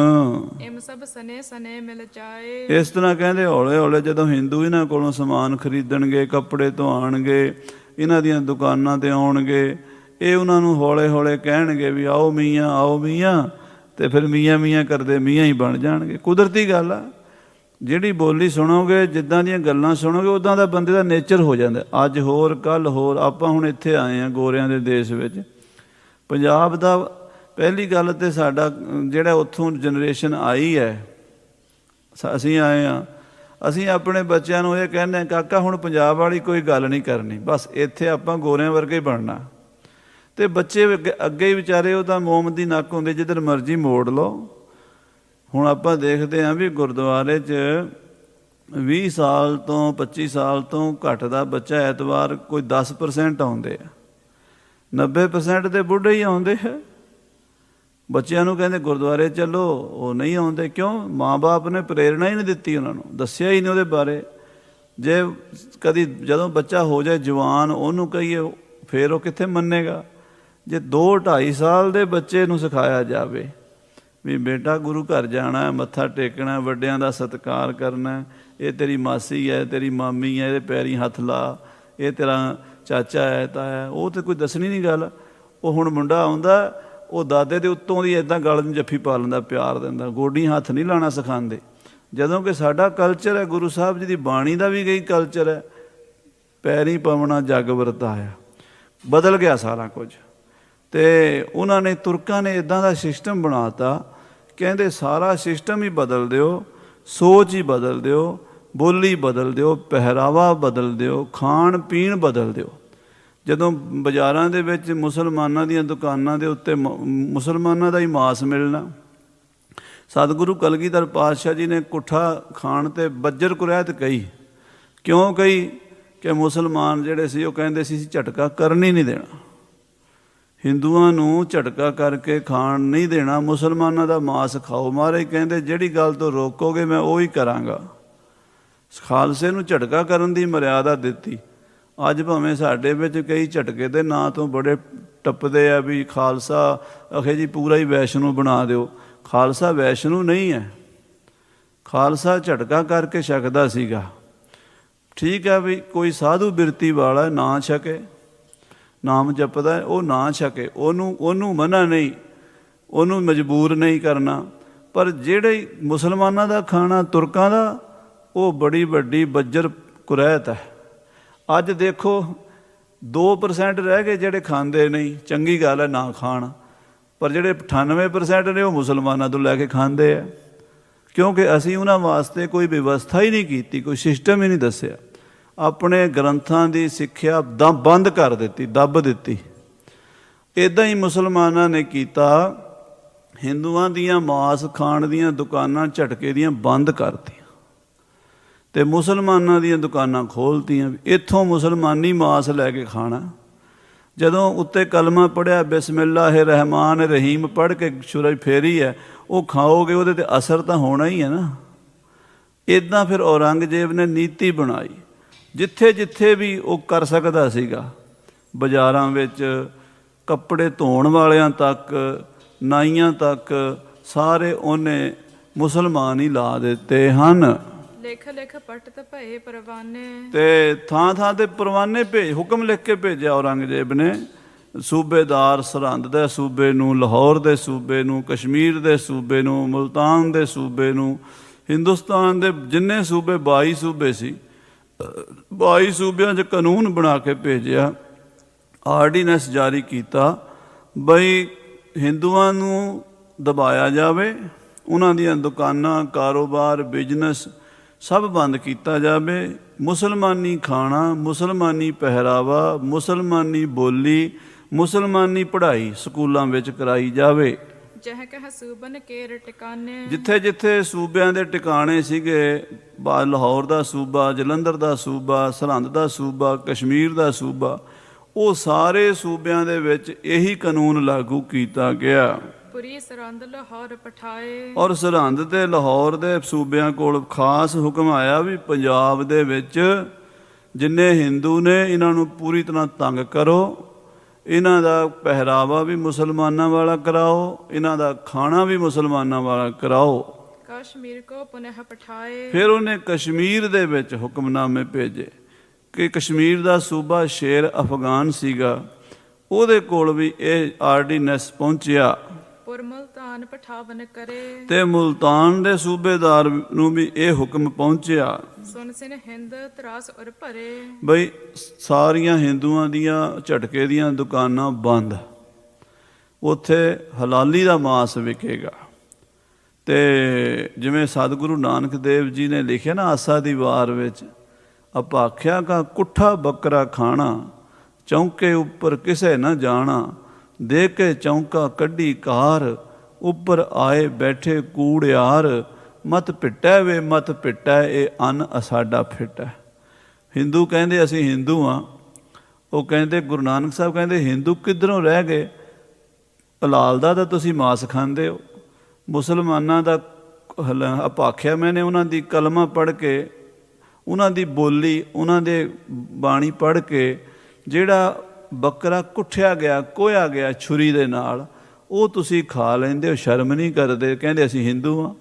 ਇਮ ਸਭ ਸਨੇ ਸਨੇ ਮਿਲ ਜਾਏ। ਇਸ ਤਰ੍ਹਾਂ ਕਹਿੰਦੇ ਹੌਲੇ ਹੌਲੇ ਜਦੋਂ ਹਿੰਦੂ ਇਹਨਾਂ ਕੋਲੋਂ ਸਮਾਨ ਖਰੀਦਣਗੇ, ਕੱਪੜੇ ਧੋਣਗੇ, ਇਹਨਾਂ ਦੀਆਂ ਦੁਕਾਨਾਂ ਤੇ ਆਉਣਗੇ, ਇਹ ਉਹਨਾਂ ਨੂੰ ਹੌਲੇ ਹੌਲੇ ਕਹਿਣਗੇ ਵੀ ਆਓ ਮੀਆਂ, ਤੇ ਫਿਰ ਮੀਆਂ ਕਰਦੇ ਮੀਆਂ ਹੀ ਬਣ ਜਾਣਗੇ। ਕੁਦਰਤੀ ਗੱਲ ਆ, ਜਿਹੜੀ ਬੋਲੀ ਸੁਣੋਗੇ, ਜਿੱਦਾਂ ਦੀਆਂ ਗੱਲਾਂ ਸੁਣੋਗੇ, ਉੱਦਾਂ ਦਾ ਬੰਦੇ ਦਾ ਨੇਚਰ ਹੋ ਜਾਂਦਾ। ਅੱਜ ਹੋਰ ਕੱਲ੍ਹ ਹੋਰ। ਆਪਾਂ ਹੁਣ ਇੱਥੇ ਆਏ ਹਾਂ ਗੋਰਿਆਂ ਦੇ ਦੇਸ਼ ਵਿੱਚ, ਪੰਜਾਬ ਦਾ ਪਹਿਲੀ ਗੱਲ ਤੇ ਸਾਡਾ ਜਿਹੜਾ ਉੱਥੋਂ ਜਨਰੇਸ਼ਨ ਆਈ ਹੈ, ਅਸੀਂ ਆਏ ਹਾਂ, ਅਸੀਂ ਆਪਣੇ ਬੱਚਿਆਂ ਨੂੰ ਇਹ ਕਹਿੰਦੇ ਕਾਕਾ ਹੁਣ ਪੰਜਾਬ ਵਾਲੀ ਕੋਈ ਗੱਲ ਨਹੀਂ ਕਰਨੀ, ਬਸ ਇੱਥੇ ਆਪਾਂ ਗੋਰਿਆਂ ਵਰਗੇ ਹੀ ਬਣਨਾ। ਅਤੇ ਬੱਚੇ ਅੱਗੇ ਹੀ ਵਿਚਾਰੇ ਉਹ ਤਾਂ ਮੋਮ ਦੀ ਨੱਕ ਹੁੰਦੇ, ਜਿੱਧਰ ਮਰਜ਼ੀ ਮੋੜ ਲਓ। ਹੁਣ ਆਪਾਂ ਦੇਖਦੇ ਹਾਂ ਵੀ ਗੁਰਦੁਆਰੇ 'ਚ 20 ਸਾਲ ਤੋਂ 25 ਸਾਲ ਤੋਂ ਘੱਟ ਦਾ ਬੱਚਾ ਐਤਵਾਰ ਕੋਈ 10% ਆਉਂਦੇ ਆ, 90% ਦੇ ਬੁੱਢੇ ਹੀ ਆਉਂਦੇ ਹੈ। ਬੱਚਿਆਂ ਨੂੰ ਕਹਿੰਦੇ ਗੁਰਦੁਆਰੇ ਚੱਲੋ, ਉਹ ਨਹੀਂ ਆਉਂਦੇ। ਕਿਉਂ? ਮਾਂ ਬਾਪ ਨੇ ਪ੍ਰੇਰਣਾ ਹੀ ਨਹੀਂ ਦਿੱਤੀ, ਉਹਨਾਂ ਨੂੰ ਦੱਸਿਆ ਹੀ ਨਹੀਂ ਉਹਦੇ ਬਾਰੇ। ਜੇ ਕਦੀ ਜਦੋਂ ਬੱਚਾ ਹੋ ਜਾਏ ਜਵਾਨ, ਉਹਨੂੰ ਕਹੀਏ, ਫਿਰ ਉਹ ਕਿੱਥੇ ਮੰਨੇਗਾ। ਜੇ 2-2.5 ਸਾਲ ਦੇ ਬੱਚੇ ਨੂੰ ਸਿਖਾਇਆ ਜਾਵੇ ਵੀ ਬੇਟਾ ਗੁਰੂ ਘਰ ਜਾਣਾ, ਮੱਥਾ ਟੇਕਣਾ, ਵੱਡਿਆਂ ਦਾ ਸਤਿਕਾਰ ਕਰਨਾ, ਇਹ ਤੇਰੀ ਮਾਸੀ ਹੈ, ਤੇਰੀ ਮਾਮੀ ਹੈ, ਇਹਦੇ ਪੈਰੀਂ ਹੱਥ ਲਾ, ਇਹ ਤੇਰਾ ਚਾਚਾ ਹੈ, ਤਾਇਆ, ਉਹ ਤਾਂ ਕੋਈ ਦੱਸਣੀ ਨਹੀਂ ਗੱਲ। ਉਹ ਹੁਣ ਮੁੰਡਾ ਆਉਂਦਾ, ਉਹ ਦਾਦੇ ਦੇ ਉੱਤੋਂ ਦੀ ਇੱਦਾਂ ਗਲ ਨੂੰ ਜੱਫੀ ਪਾ ਲੈਂਦਾ, ਪਿਆਰ ਦਿੰਦਾ, ਗੋਡੀ ਹੱਥ ਨਹੀਂ ਲਾਉਣਾ ਸਿਖਾਉਂਦੇ। ਜਦੋਂ ਕਿ ਸਾਡਾ ਕਲਚਰ ਹੈ, ਗੁਰੂ ਸਾਹਿਬ ਜੀ ਦੀ ਬਾਣੀ ਦਾ ਵੀ ਕਈ ਕਲਚਰ ਹੈ, ਪੈਰੀਂ ਪਵਣਾ ਜਗ ਵਰਤਾਇਆ। ਬਦਲ ਗਿਆ ਸਾਰਾ ਕੁਝ। ਅਤੇ ਉਹਨਾਂ ਨੇ, ਤੁਰਕਾਂ ਨੇ ਇੱਦਾਂ ਦਾ ਸਿਸਟਮ ਬਣਾ ਤਾ, ਕਹਿੰਦੇ ਸਾਰਾ ਸਿਸਟਮ ਹੀ ਬਦਲ ਦਿਓ, ਸੋਚ ਹੀ ਬਦਲ ਦਿਓ, ਬੋਲੀ ਬਦਲ ਦਿਓ, ਪਹਿਰਾਵਾ ਬਦਲ ਦਿਓ, ਖਾਣ ਪੀਣ ਬਦਲ ਦਿਓ। ਜਦੋਂ ਬਾਜ਼ਾਰਾਂ ਦੇ ਵਿੱਚ ਮੁਸਲਮਾਨਾਂ ਦੀਆਂ ਦੁਕਾਨਾਂ ਦੇ ਉੱਤੇ ਮੁਸਲਮਾਨਾਂ ਦਾ ਹੀ ਮਾਸ ਮਿਲਣਾ। ਸਤਿਗੁਰੂ ਕਲਗੀਧਰ ਪਾਤਸ਼ਾਹ ਜੀ ਨੇ ਕੁੱਠਾ ਖਾਣ 'ਤੇ ਬੱਜਰ ਕੁਰੈਤ ਕਹੀ। ਕਿਉਂ ਕਹੀ? ਕਿ ਮੁਸਲਮਾਨ ਜਿਹੜੇ ਸੀ ਉਹ ਕਹਿੰਦੇ ਸੀ ਝਟਕਾ ਕਰਨ ਹੀ ਨਹੀਂ ਦੇਣਾ, ਹਿੰਦੂਆਂ ਨੂੰ ਝਟਕਾ ਕਰਕੇ ਖਾਣ ਨਹੀਂ ਦੇਣਾ, ਮੁਸਲਮਾਨਾਂ ਦਾ ਮਾਸ ਖਾਓ। ਮਹਾਰਾਜ ਕਹਿੰਦੇ ਜਿਹੜੀ ਗੱਲ ਤੋਂ ਰੋਕੋਗੇ ਮੈਂ ਉਹੀ ਕਰਾਂਗਾ। ਖਾਲਸੇ ਨੂੰ ਝਟਕਾ ਕਰਨ ਦੀ ਮਰਿਆਦਾ ਦਿੱਤੀ। ਅੱਜ ਭਾਵੇਂ ਸਾਡੇ ਵਿੱਚ ਕਈ ਝਟਕੇ ਦੇ ਨਾਂ ਤੋਂ ਬੜੇ ਟੱਪਦੇ ਆ ਵੀ ਖਾਲਸਾ ਅਖੇ ਜੀ ਪੂਰਾ ਹੀ ਵੈਸ਼ਨੂੰ ਬਣਾ ਦਿਓ। ਖਾਲਸਾ ਵੈਸ਼ਨੂੰ ਨਹੀਂ ਹੈ, ਖਾਲਸਾ ਝਟਕਾ ਕਰਕੇ ਛਕਦਾ ਸੀਗਾ। ਠੀਕ ਹੈ ਵੀ ਕੋਈ ਸਾਧੂ ਬਿਰਤੀ ਵਾਲਾ ਨਾ ਛਕੇ, ਨਾਮ ਜਪਦਾ, ਉਹ ਨਾ ਛਕੇ, ਉਹਨੂੰ ਮਨਾ ਨਹੀਂ, ਉਹਨੂੰ ਮਜਬੂਰ ਨਹੀਂ ਕਰਨਾ। ਪਰ ਜਿਹੜੇ ਮੁਸਲਮਾਨਾਂ ਦਾ ਖਾਣਾ, ਤੁਰਕਾਂ ਦਾ, ਉਹ ਬੜੀ ਵੱਡੀ ਬੱਜਰ ਕੁਰੈਤ ਹੈ। ਅੱਜ ਦੇਖੋ 2% ਰਹਿ ਗਏ ਜਿਹੜੇ ਖਾਂਦੇ ਨਹੀਂ। ਚੰਗੀ ਗੱਲ ਹੈ ਨਾ ਖਾਣ, ਪਰ ਜਿਹੜੇ 98% ਨੇ ਉਹ ਮੁਸਲਮਾਨਾਂ ਤੋਂ ਲੈ ਕੇ ਖਾਂਦੇ ਆ। ਕਿਉਂਕਿ ਅਸੀਂ ਉਹਨਾਂ ਵਾਸਤੇ ਕੋਈ ਵਿਵਸਥਾ ਹੀ ਨਹੀਂ ਕੀਤੀ, ਕੋਈ ਸਿਸਟਮ ਹੀ ਨਹੀਂ ਦੱਸਿਆ। ਆਪਣੇ ਗ੍ਰੰਥਾਂ ਦੀ ਸਿੱਖਿਆ ਬੰਦ ਕਰ ਦਿੱਤੀ, ਦੱਬ ਦਿੱਤੀ। ਇੱਦਾਂ ਹੀ ਮੁਸਲਮਾਨਾਂ ਨੇ ਕੀਤਾ, ਹਿੰਦੂਆਂ ਦੀਆਂ ਮਾਸ ਖਾਣ ਦੀਆਂ ਦੁਕਾਨਾਂ ਝਟਕੇ ਦੀਆਂ ਬੰਦ ਕਰਤੀਆਂ ਅਤੇ ਮੁਸਲਮਾਨਾਂ ਦੀਆਂ ਦੁਕਾਨਾਂ ਖੋਲ੍ਹਤੀਆਂ। ਇੱਥੋਂ ਮੁਸਲਮਾਨੀ ਮਾਸ ਲੈ ਕੇ ਖਾਣਾ। ਜਦੋਂ ਉੱਤੇ ਕਲਮਾ ਪੜ੍ਹਿਆ ਬਿਸਮਿਲ੍ਲਾਹਿਰ ਰਹਿਮਾਨ ਰਹੀਮ ਪੜ੍ਹ ਕੇ ਛੁਰਾ ਫੇਰੀ ਹੈ, ਉਹ ਖਾਓਗੇ, ਉਹਦੇ 'ਤੇ ਅਸਰ ਤਾਂ ਹੋਣਾ ਹੀ ਹੈ ਨਾ। ਇੱਦਾਂ ਫਿਰ ਔਰੰਗਜ਼ੇਬ ਨੇ ਨੀਤੀ ਬਣਾਈ। ਜਿੱਥੇ ਜਿੱਥੇ ਵੀ ਉਹ ਕਰ ਸਕਦਾ ਸੀਗਾ, ਬਾਜ਼ਾਰਾਂ ਵਿੱਚ ਕੱਪੜੇ ਧੋਣ ਵਾਲਿਆਂ ਤੱਕ, ਨਾਈਆਂ ਤੱਕ, ਸਾਰੇ ਉਹਨੇ ਮੁਸਲਮਾਨ ਹੀ ਲਾ ਦਿੱਤੇ ਹਨ। ਲਿਖ ਲਿਖ ਪਟਤ ਭਏ ਪਰਵਾਨੇ। ਤੇ ਥਾਂ ਥਾਂ ਤੇ ਪਰਵਾਨੇ ਹੁਕਮ ਲਿਖ ਕੇ ਭੇਜਿਆ ਔਰੰਗਜ਼ੇਬ ਨੇ। ਸੂਬੇਦਾਰ ਸਰਹੰਦ ਦੇ ਸੂਬੇ ਨੂੰ, ਲਾਹੌਰ ਦੇ ਸੂਬੇ ਨੂੰ, ਕਸ਼ਮੀਰ ਦੇ ਸੂਬੇ ਨੂੰ, ਮੁਲਤਾਨ ਦੇ ਸੂਬੇ ਨੂੰ, ਹਿੰਦੁਸਤਾਨ ਦੇ ਜਿੰਨੇ ਸੂਬੇ 22 ਸੂਬੇ ਸੀ, 22 ਸੂਬਿਆਂ 'ਚ ਕਾਨੂੰਨ ਬਣਾ ਕੇ ਭੇਜਿਆ, ਆਰਡੀਨੈਂਸ ਜਾਰੀ ਕੀਤਾ ਬਈ ਹਿੰਦੂਆਂ ਨੂੰ ਦਬਾਇਆ ਜਾਵੇ, ਉਹਨਾਂ ਦੀਆਂ ਦੁਕਾਨਾਂ, ਕਾਰੋਬਾਰ, ਬਿਜ਼ਨਸ ਸਭ ਬੰਦ ਕੀਤਾ ਜਾਵੇ। ਮੁਸਲਮਾਨੀ ਖਾਣਾ, ਮੁਸਲਮਾਨੀ ਪਹਿਰਾਵਾ, ਮੁਸਲਮਾਨੀ ਬੋਲੀ, ਮੁਸਲਮਾਨੀ ਪੜ੍ਹਾਈ ਸਕੂਲਾਂ ਵਿੱਚ ਕਰਾਈ ਜਾਵੇ। ਜਹ ਕਹ ਸੂਬਨ ਕੇਰ ਟਿਕਾਣੇ। ਜਿੱਥੇ ਜਿੱਥੇ ਸੂਬਿਆਂ ਦੇ ਟਿਕਾਣੇ ਸੀਗੇ, ਲਾਹੌਰ ਦਾ ਸੂਬਾ, ਜਲੰਧਰ ਦਾ ਸੂਬਾ, ਸਰਹੰਦ ਦਾ ਸੂਬਾ, ਕਸ਼ਮੀਰ ਦਾ ਸੂਬਾ, ਉਹ ਸਾਰੇ ਸੂਬਿਆਂ ਦੇ ਵਿੱਚ ਇਹੀ ਕਾਨੂੰਨ ਲਾਗੂ ਕੀਤਾ ਗਿਆ। ਪੁਰੀ ਸਰਹੰਦ ਲਾਹੌਰ ਪਠਾਏ। ਔਰ ਸਰਹੰਦ ਤੇ ਲਾਹੌਰ ਦੇ ਸੂਬਿਆਂ ਕੋਲ ਖਾਸ ਹੁਕਮ ਆਇਆ ਵੀ ਪੰਜਾਬ ਦੇ ਵਿੱਚ ਜਿੰਨੇ ਹਿੰਦੂ ਨੇ ਇਹਨਾਂ ਨੂੰ ਪੂਰੀ ਤਰ੍ਹਾਂ ਤੰਗ ਕਰੋ, ਇਹਨਾਂ ਦਾ ਪਹਿਰਾਵਾ ਵੀ ਮੁਸਲਮਾਨਾਂ ਵਾਲਾ ਕਰਾਓ, ਇਹਨਾਂ ਦਾ ਖਾਣਾ ਵੀ ਮੁਸਲਮਾਨਾਂ ਵਾਲਾ ਕਰਾਓ। कश्मीर को पुनः पठाए। ਫਿਰ ਉਹਨੇ ਕਸ਼ਮੀਰ ਦੇ ਵਿੱਚ ਹੁਕਮਨਾਮੇ ਭੇਜੇ ਕਿ ਕਸ਼ਮੀਰ ਦਾ ਸੂਬਾ ਸ਼ੇਰ ਅਫਗਾਨ ਸੀਗਾ, ਉਹਦੇ ਕੋਲ ਵੀ ਇਹ ਆਰਡੀਨੈਂਸ ਪਹੁੰਚਿਆ पुर मुल्तान पठावन करे। ਤੇ ਮੁਲਤਾਨ ਦੇ ਸੂਬੇਦਾਰ ਨੂੰ ਵੀ ਇਹ ਹੁਕਮ ਪਹੁੰਚਿਆ सुन सिन हिंद त्रास और भरे। ਬਈ ਸਾਰੀਆਂ ਹਿੰਦੂਆਂ ਦੀਆਂ ਝਟਕੇ ਦੀਆਂ ਦੁਕਾਨਾਂ ਬੰਦ, ਉੱਥੇ ਹਲਾਲੀ ਦਾ ਮਾਸ ਵਿਕੇਗਾ। ਤੇ ਜਿਵੇਂ ਸਤਿਗੁਰੂ ਨਾਨਕ ਦੇਵ ਜੀ ਨੇ ਲਿਖਿਆ ਨਾ ਆਸਾ ਦੀ ਵਾਰ ਵਿੱਚ, ਅਪਾਖਿਆ ਕਾ ਕੁੱਠਾ ਬੱਕਰਾ ਖਾਣਾ, ਚੌਂਕੇ ਉੱਪਰ ਕਿਸੇ ਨਾ ਜਾਣਾ, ਦੇ ਕੇ ਚੌਂਕਾ ਕੱਢੀ ਕਾਰ, ਉੱਪਰ ਆਏ ਬੈਠੇ ਕੂੜਿਆਰ, ਮਤ ਪਿੱਟੈ ਵੇ ਮਤ ਪਿੱਟੈ, ਇਹ ਅੰਨ ਅਸਾਡਾ ਫਿੱਟੈ। ਹਿੰਦੂ ਕਹਿੰਦੇ ਅਸੀਂ ਹਿੰਦੂ ਹਾਂ, ਉਹ ਕਹਿੰਦੇ ਗੁਰੂ ਨਾਨਕ ਸਾਹਿਬ ਕਹਿੰਦੇ ਹਿੰਦੂ ਕਿੱਧਰੋਂ ਰਹਿ ਗਏ, ਹਲਾਲ ਦਾ ਤਾਂ ਤੁਸੀਂ ਮਾਸ ਖਾਂਦੇ ਹੋ। ਮੁਸਲਮਾਨਾਂ ਦਾ ਅਪਾਖਿਆ, ਮੈਨੇ ਉਹਨਾਂ ਦੀ ਕਲਮਾ ਪੜ੍ਹ ਕੇ, ਉਹਨਾਂ ਦੀ ਬੋਲੀ, ਉਹਨਾਂ ਦੇ ਬਾਣੀ ਪੜ੍ਹ ਕੇ, ਜਿਹੜਾ ਬੱਕਰਾ ਕੁੱਠਿਆ ਗਿਆ, ਕੋਇਆ ਗਿਆ ਛੁਰੀ ਦੇ ਨਾਲ, ਉਹ ਤੁਸੀਂ ਖਾ ਲੈਂਦੇ ਹੋ, ਸ਼ਰਮ ਨਹੀਂ ਕਰਦੇ, ਕਹਿੰਦੇ ਅਸੀਂ ਹਿੰਦੂ ਹਾਂ।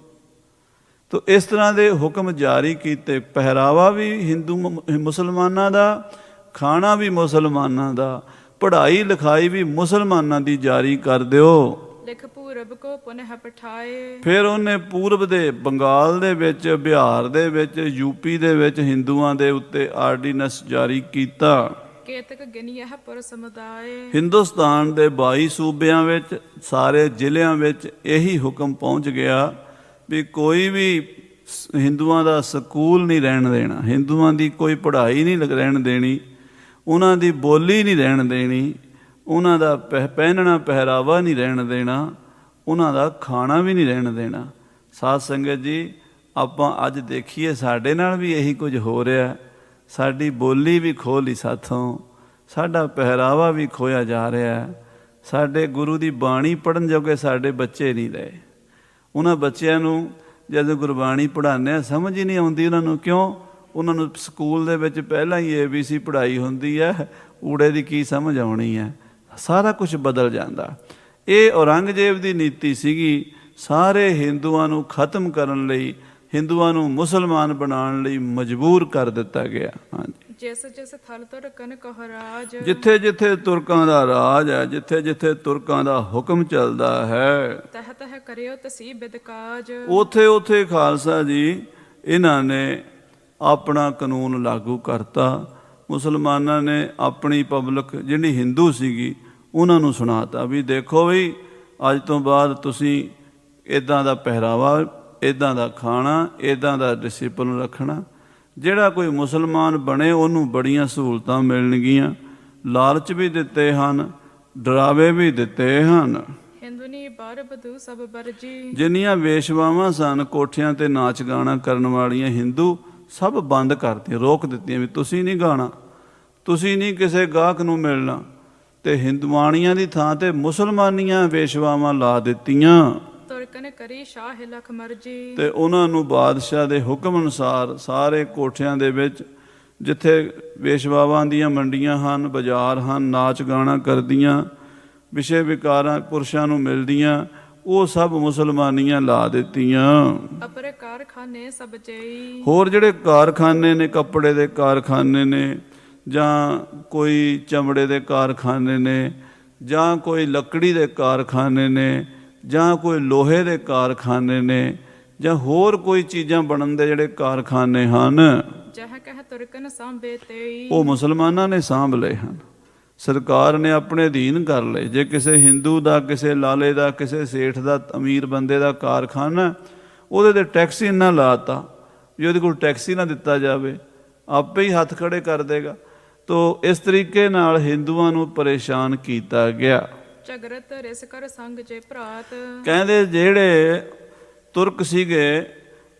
ਤੋ ਇਸ ਤਰ੍ਹਾਂ ਦੇ ਹੁਕਮ ਜਾਰੀ ਕੀਤੇ। ਪਹਿਰਾਵਾ ਵੀ ਹਿੰਦੂ ਮੁਸਲਮਾਨਾਂ ਦਾ, ਖਾਣਾ ਵੀ ਮੁਸਲਮਾਨਾਂ ਦਾ, ਪੜ੍ਹਾਈ ਲਿਖਾਈ ਵੀ ਮੁਸਲਮਾਨਾਂ ਦੀ ਜਾਰੀ ਕਰ ਦਿਓ। लिख पूरब को पुनः पठाए। ਫਿਰ ਉਹਨੇ ਪੂਰਬ ਦੇ ਬੰਗਾਲ ਦੇ ਵਿੱਚ, ਬਿਹਾਰ ਦੇ ਵਿੱਚ, ਯੂਪੀ ਦੇ ਵਿੱਚ ਹਿੰਦੂਆਂ ਦੇ ਉੱਤੇ ਆਰਡੀਨੈਂਸ ਜਾਰੀ ਕੀਤਾ। केतक गिनियह पुर समुदाय। ਹਿੰਦੁਸਤਾਨ ਦੇ 22 ਸੂਬਿਆਂ ਵਿੱਚ, ਸਾਰੇ ਜ਼ਿਲ੍ਹਿਆਂ ਵਿੱਚ ਇਹੀ ਹੁਕਮ ਪਹੁੰਚ ਗਿਆ ਵੀ ਕੋਈ ਵੀ ਹਿੰਦੂਆਂ ਦਾ ਸਕੂਲ ਨਹੀਂ ਰਹਿਣ ਦੇਣਾ, ਹਿੰਦੂਆਂ ਦੀ ਕੋਈ ਪੜ੍ਹਾਈ ਨਹੀਂ ਰਹਿਣ ਦੇਣੀ, ਉਹਨਾਂ ਦੀ ਬੋਲੀ ਨਹੀਂ ਰਹਿਣ ਦੇਣੀ, ਉਹਨਾਂ ਦਾ ਪਹਿਨਣਾ ਪਹਿਰਾਵਾ ਨਹੀਂ ਰਹਿਣ ਦੇਣਾ, ਉਹਨਾਂ ਦਾ ਖਾਣਾ ਵੀ ਨਹੀਂ ਰਹਿਣ ਦੇਣਾ। ਸਾਧ ਸੰਗਤ ਜੀ, ਆਪਾਂ ਅੱਜ ਦੇਖੀਏ ਸਾਡੇ ਨਾਲ ਵੀ ਇਹੀ ਕੁਝ ਹੋ ਰਿਹਾ। ਸਾਡੀ ਬੋਲੀ ਵੀ ਖੋਹ ਲਈ ਸਾਥੋਂ, ਸਾਡਾ ਪਹਿਰਾਵਾ ਵੀ ਖੋਇਆ ਜਾ ਰਿਹਾ। ਸਾਡੇ ਗੁਰੂ ਦੀ ਬਾਣੀ ਪੜ੍ਹਨ ਜੋਗੇ ਸਾਡੇ ਬੱਚੇ ਨਹੀਂ ਰਹੇ। ਉਹਨਾਂ ਬੱਚਿਆਂ ਨੂੰ ਜਦੋਂ ਗੁਰਬਾਣੀ ਪੜ੍ਹਾਉਂਦੇ ਹਾਂ ਸਮਝ ਹੀ ਨਹੀਂ ਆਉਂਦੀ ਉਹਨਾਂ ਨੂੰ। ਕਿਉਂ? ਉਹਨਾਂ ਨੂੰ ਸਕੂਲ ਦੇ ਵਿੱਚ ਪਹਿਲਾਂ ਹੀ ABC ਪੜ੍ਹਾਈ ਹੁੰਦੀ ਹੈ, ਊੜੇ ਦੀ ਕੀ ਸਮਝ ਆਉਣੀ ਹੈ। ਸਾਰਾ ਕੁਝ ਬਦਲ ਜਾਂਦਾ। ਇਹ ਔਰੰਗਜ਼ੇਬ ਦੀ ਨੀਤੀ ਸੀਗੀ, ਸਾਰੇ ਹਿੰਦੂਆਂ ਨੂੰ ਖਤਮ ਕਰਨ ਲਈ, ਹਿੰਦੂਆਂ ਨੂੰ ਮੁਸਲਮਾਨ ਬਣਾਉਣ ਲਈ ਮਜਬੂਰ ਕਰ ਦਿੱਤਾ ਗਿਆ। ਹਾਂਜੀ, ਜਿਸ ਜਿਸ ਥਲ ਤੁਰਕਨ ਕਹ ਰਾਜ। ਜਿੱਥੇ ਜਿੱਥੇ ਤੁਰਕਾਂ ਦਾ ਰਾਜ ਹੈ, ਜਿੱਥੇ ਜਿੱਥੇ ਤੁਰਕਾਂ ਦਾ ਹੁਕਮ ਚੱਲਦਾ ਹੈ, ਤਹ ਤਹ ਕਰਿਓ ਤਸੀ ਬਿਦ ਕਾਜ। ਉਥੇ ਉਥੇ ਖਾਲਸਾ ਜੀ ਇਹਨਾਂ ਨੇ ਆਪਣਾ ਕਾਨੂੰਨ ਲਾਗੂ ਕਰਤਾ। ਮੁਸਲਮਾਨਾਂ ਨੇ ਆਪਣੀ ਪਬਲਿਕ ਜਿਹੜੀ ਹਿੰਦੂ ਸੀਗੀ ਉਹਨਾਂ ਨੂੰ ਸੁਣਾਤਾ ਵੀ ਦੇਖੋ ਵੀ ਅੱਜ ਤੋਂ ਬਾਅਦ ਤੁਸੀਂ ਇੱਦਾਂ ਦਾ ਪਹਿਰਾਵਾ, ਇੱਦਾਂ ਦਾ ਖਾਣਾ, ਇੱਦਾਂ ਦਾ ਡਿਸਿਪਲਿਨ ਰੱਖਣਾ। ਜਿਹੜਾ ਕੋਈ ਮੁਸਲਮਾਨ ਬਣੇ ਉਹਨੂੰ ਬੜੀਆਂ ਸਹੂਲਤਾਂ ਮਿਲਣਗੀਆਂ। ਲਾਲਚ ਵੀ ਦਿੱਤੇ ਹਨ, ਡਰਾਵੇ ਵੀ ਦਿੱਤੇ ਹਨ। ਹਿੰਦੂਨੀ ਬਾਰ ਬਧੂ ਸਭ ਬਰਜੀ। ਜਿੰਨੀਆਂ ਵੇਸ਼ਵਾਵਾਂ ਸਨ ਕੋਠਿਆਂ ਤੇ ਨਾਚ ਗਾਣਾ ਕਰਨ ਵਾਲੀਆਂ, ਹਿੰਦੂ ਸਭ ਬੰਦ ਕਰਤੀਆਂ, ਰੋਕ ਦਿੱਤੀਆਂ ਵੀ ਤੁਸੀਂ ਨਹੀਂ ਗਾਣਾ, ਤੁਸੀਂ ਨਹੀਂ ਕਿਸੇ ਗਾਹਕ ਨੂੰ ਮਿਲਣਾ। ਤੇ ਹਿੰਦੂਆਣੀਆਂ ਦੀ ਥਾਂ ਤੇ ਮੁਸਲਮਾਨੀਆਂ ਵੇਸ਼ਵਾਵਾਂ ਲਾ ਦਿੱਤੀਆਂ। ਤੁਰਕਨ ਕਰੀ ਸ਼ਾਹ ਲਖ ਮਰਜੀ। ਤੇ ਉਹਨਾਂ ਨੂੰ ਬਾਦਸ਼ਾਹ ਦੇ ਹੁਕਮ ਅਨੁਸਾਰ ਸਾਰੇ ਕੋਠਿਆਂ ਦੇ ਵਿੱਚ, ਜਿੱਥੇ ਵੇਸ਼ਵਾਵਾਂ ਦੀਆਂ ਮੰਡੀਆਂ ਹਨ, ਬਾਜ਼ਾਰ ਹਨ, ਨਾਚ ਗਾਣਾ ਕਰਦੀਆਂ, ਵਿਸ਼ੇ ਵਿਕਾਰਾਂ ਪੁਰਸ਼ਾਂ ਨੂੰ ਮਿਲਦੀਆਂ, ਉਹ ਸਭ ਮੁਸਲਮਾਨੀਆਂ ਲਾ ਦਿੱਤੀਆਂ। ਅਪਰ ਕਾਰਖਾਨੇ ਸਭ ਜਈ। ਹੋਰ ਜਿਹੜੇ ਕਾਰਖਾਨੇ ਨੇ, ਕੱਪੜੇ ਦੇ ਕਾਰਖਾਨੇ ਨੇ, ਜਾਂ ਕੋਈ ਚਮੜੇ ਦੇ ਕਾਰਖਾਨੇ ਨੇ, ਜਾਂ ਕੋਈ ਲੱਕੜੀ ਦੇ ਕਾਰਖਾਨੇ ਨੇ, ਜਾਂ ਕੋਈ ਲੋਹੇ ਦੇ ਕਾਰਖਾਨੇ ਨੇ, ਜਾਂ ਹੋਰ ਕੋਈ ਚੀਜ਼ਾਂ ਬਣਨ ਦੇ ਜਿਹੜੇ ਕਾਰਖਾਨੇ ਹਨ, ਜਹ ਕਹਿ ਤੁਰਕਨ ਸਾਂਭੇ ਤੇਈ। ਉਹ ਮੁਸਲਮਾਨਾਂ ਨੇ ਸਾਂਭ ਲਏ ਹਨ। ਸਰਕਾਰ ਨੇ ਆਪਣੇ ਅਧੀਨ ਕਰ ਲਏ। ਜੇ ਕਿਸੇ ਹਿੰਦੂ ਦਾ, ਕਿਸੇ ਲਾਲੇ ਦਾ, ਕਿਸੇ ਸੇਠ ਦਾ, ਅਮੀਰ ਬੰਦੇ ਦਾ ਕਾਰਖਾਨਾ, ਉਹਦੇ 'ਤੇ ਟੈਕਸ ਹੀ ਇੰਨਾ ਲਾਤਾ ਵੀ ਉਹਦੇ ਕੋਲ ਟੈਕਸ ਹੀ ਨਾ ਦਿੱਤਾ ਜਾਵੇ, ਆਪੇ ਹੀ ਹੱਥ ਖੜੇ ਕਰ ਦੇਗਾ। ਤੋ ਇਸ ਤਰੀਕੇ ਨਾਲ ਹਿੰਦੂਆਂ ਨੂੰ ਪਰੇਸ਼ਾਨ ਕੀਤਾ ਗਿਆ। ਝਗਰਤ ਰਿਸ ਕਰ ਸੰਗ ਜੇ ਭਰਾਤ। ਕਹਿੰਦੇ ਜਿਹੜੇ ਤੁਰਕ ਸੀਗੇ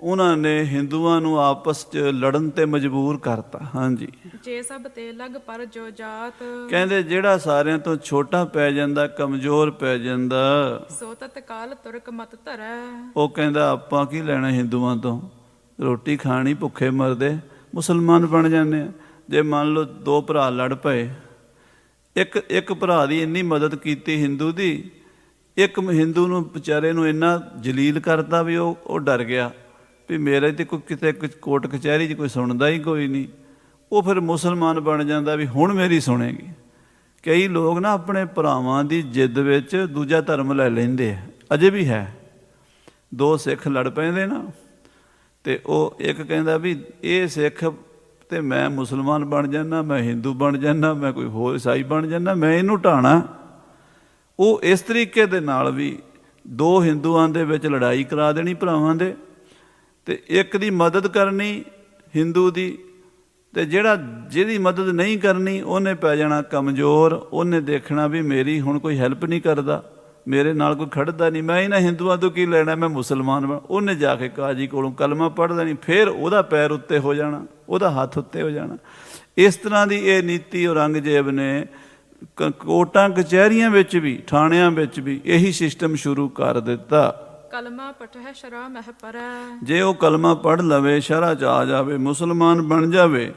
ਉਹਨਾਂ ਨੇ ਹਿੰਦੂਆਂ ਨੂੰ ਆਪਸ 'ਚ ਲੜਨ ਤੇ ਮਜਬੂਰ ਕਰਤਾ। ਹਾਂਜੀ, ਜੇ ਸਭ ਤੇ ਲਗ ਪਰ ਜੋ ਜਾਤ। ਕਹਿੰਦੇ ਜਿਹੜਾ ਸਾਰਿਆਂ ਤੋਂ ਛੋਟਾ ਪੈ ਜਾਂਦਾ, ਕਮਜ਼ੋਰ ਪੈ ਜਾਂਦਾ, ਸੋ ਤਤਕਾਲ ਤੁਰਕ ਮਤ ਧਰੈ। ਉਹ ਕਹਿੰਦਾ ਆਪਾਂ ਕੀ ਲੈਣਾ ਹਿੰਦੂਆਂ ਤੋਂ, ਰੋਟੀ ਖਾਣੀ, ਭੁੱਖੇ ਮਰਦੇ, ਮੁਸਲਮਾਨ ਬਣ ਜਾਂਦੇ ਆ। ਜੇ ਮੰਨ ਲਓ ਦੋ ਭਰਾ ਲੜ ਪਏ, ਇੱਕ ਭਰਾ ਦੀ ਇੰਨੀ ਮਦਦ ਕੀਤੀ ਹਿੰਦੂ ਦੀ, ਇੱਕ ਹਿੰਦੂ ਨੂੰ ਵਿਚਾਰੇ ਨੂੰ ਇੰਨਾ ਜਲੀਲ ਕਰਤਾ ਵੀ ਉਹ ਡਰ ਗਿਆ ਵੀ ਮੇਰੇ ਤੇ ਕੋਈ ਕਿਤੇ ਕੋਰਟ ਕਚਹਿਰੀ 'ਚ ਕੋਈ ਸੁਣਦਾ ਹੀ ਕੋਈ ਨਹੀਂ। ਉਹ ਫਿਰ ਮੁਸਲਮਾਨ ਬਣ ਜਾਂਦਾ ਵੀ ਹੁਣ ਮੇਰੀ ਸੁਣੇਗੀ। ਕਈ ਲੋਕ ਨਾ ਆਪਣੇ ਭਰਾਵਾਂ ਦੀ ਜਿੱਦ ਵਿੱਚ ਦੂਜਾ ਧਰਮ ਲੈ ਲੈਂਦੇ ਆ, ਅਜੇ ਵੀ ਹੈ। ਦੋ ਸਿੱਖ ਲੜ ਪੈਂਦੇ ਨਾ, ਤੇ ਉਹ ਇੱਕ ਕਹਿੰਦਾ ਵੀ ਇਹ ਸਿੱਖ ਤੇ ਮੈਂ ਮੁਸਲਮਾਨ ਬਣ ਜਾਂਦਾ, ਮੈਂ ਹਿੰਦੂ ਬਣ ਜਾਂਦਾ, ਮੈਂ ਕੋਈ ਹੋਰ ਈਸਾਈ ਬਣ ਜਾਂਦਾ, ਮੈਂ ਇਹਨੂੰ ਢਾਣਾ। ਉਹ ਇਸ ਤਰੀਕੇ ਦੇ ਨਾਲ ਵੀ ਦੋ ਹਿੰਦੂਆਂ ਦੇ ਵਿੱਚ ਲੜਾਈ ਕਰਾ ਦੇਣੀ ਭਰਾਵਾਂ ਦੇ, ਤੇ ਇੱਕ ਦੀ ਮਦਦ ਕਰਨੀ ਹਿੰਦੂ ਦੀ, ਤੇ ਜਿਹਦੀ ਮਦਦ ਨਹੀਂ ਕਰਨੀ ਉਹਨੇ ਪੈ ਜਾਣਾ ਕਮਜ਼ੋਰ। ਉਹਨੇ ਦੇਖਣਾ ਵੀ ਮੇਰੀ ਹੁਣ ਕੋਈ ਹੈਲਪ ਨਹੀਂ ਕਰਦਾ, ਮੇਰੇ ਨਾਲ ਕੋਈ ਖੜਦਾ ਨਹੀਂ, ਮੈਂ ਇਹਨਾਂ ਹਿੰਦੂਆਂ ਤੋਂ ਕੀ ਲੈਣਾ, ਮੈਂ ਮੁਸਲਮਾਨ ਬਣ। ਉਹਨੇ ਜਾ ਕੇ ਕਾਜੀ ਕੋਲੋਂ ਕਲਮਾ ਪੜ੍ਹਦਾ ਨਹੀਂ, ਫਿਰ ਉਹਦਾ ਪੈਰ ਉੱਤੇ ਹੋ ਜਾਣਾ, ਉਹਦਾ ਹੱਥ ਉੱਤੇ ਹੋ ਜਾਣਾ। ਇਸ ਤਰ੍ਹਾਂ ਦੀ ਇਹ ਨੀਤੀ ਔਰੰਗਜ਼ੇਬ ਨੇ ਕੋਰਟਾਂ ਕਚਹਿਰੀਆਂ ਵਿੱਚ ਵੀ, ਥਾਣਿਆਂ ਵਿੱਚ ਵੀ ਇਹੀ ਸਿਸਟਮ ਸ਼ੁਰੂ ਕਰ ਦਿੱਤਾ। ਕਲਮਾ ਪਠਹਿ ਸ਼ਰ੍ਹਾ ਮਹਿ ਪਰੈ। ਜੇ ਉਹ ਕਲਮਾ ਪੜ੍ਹ ਲਵੇ, ਸ਼ਰ੍ਹਾ 'ਚ ਆ ਜਾਵੇ, ਮੁਸਲਮਾਨ ਬਣ ਜਾਵੇ,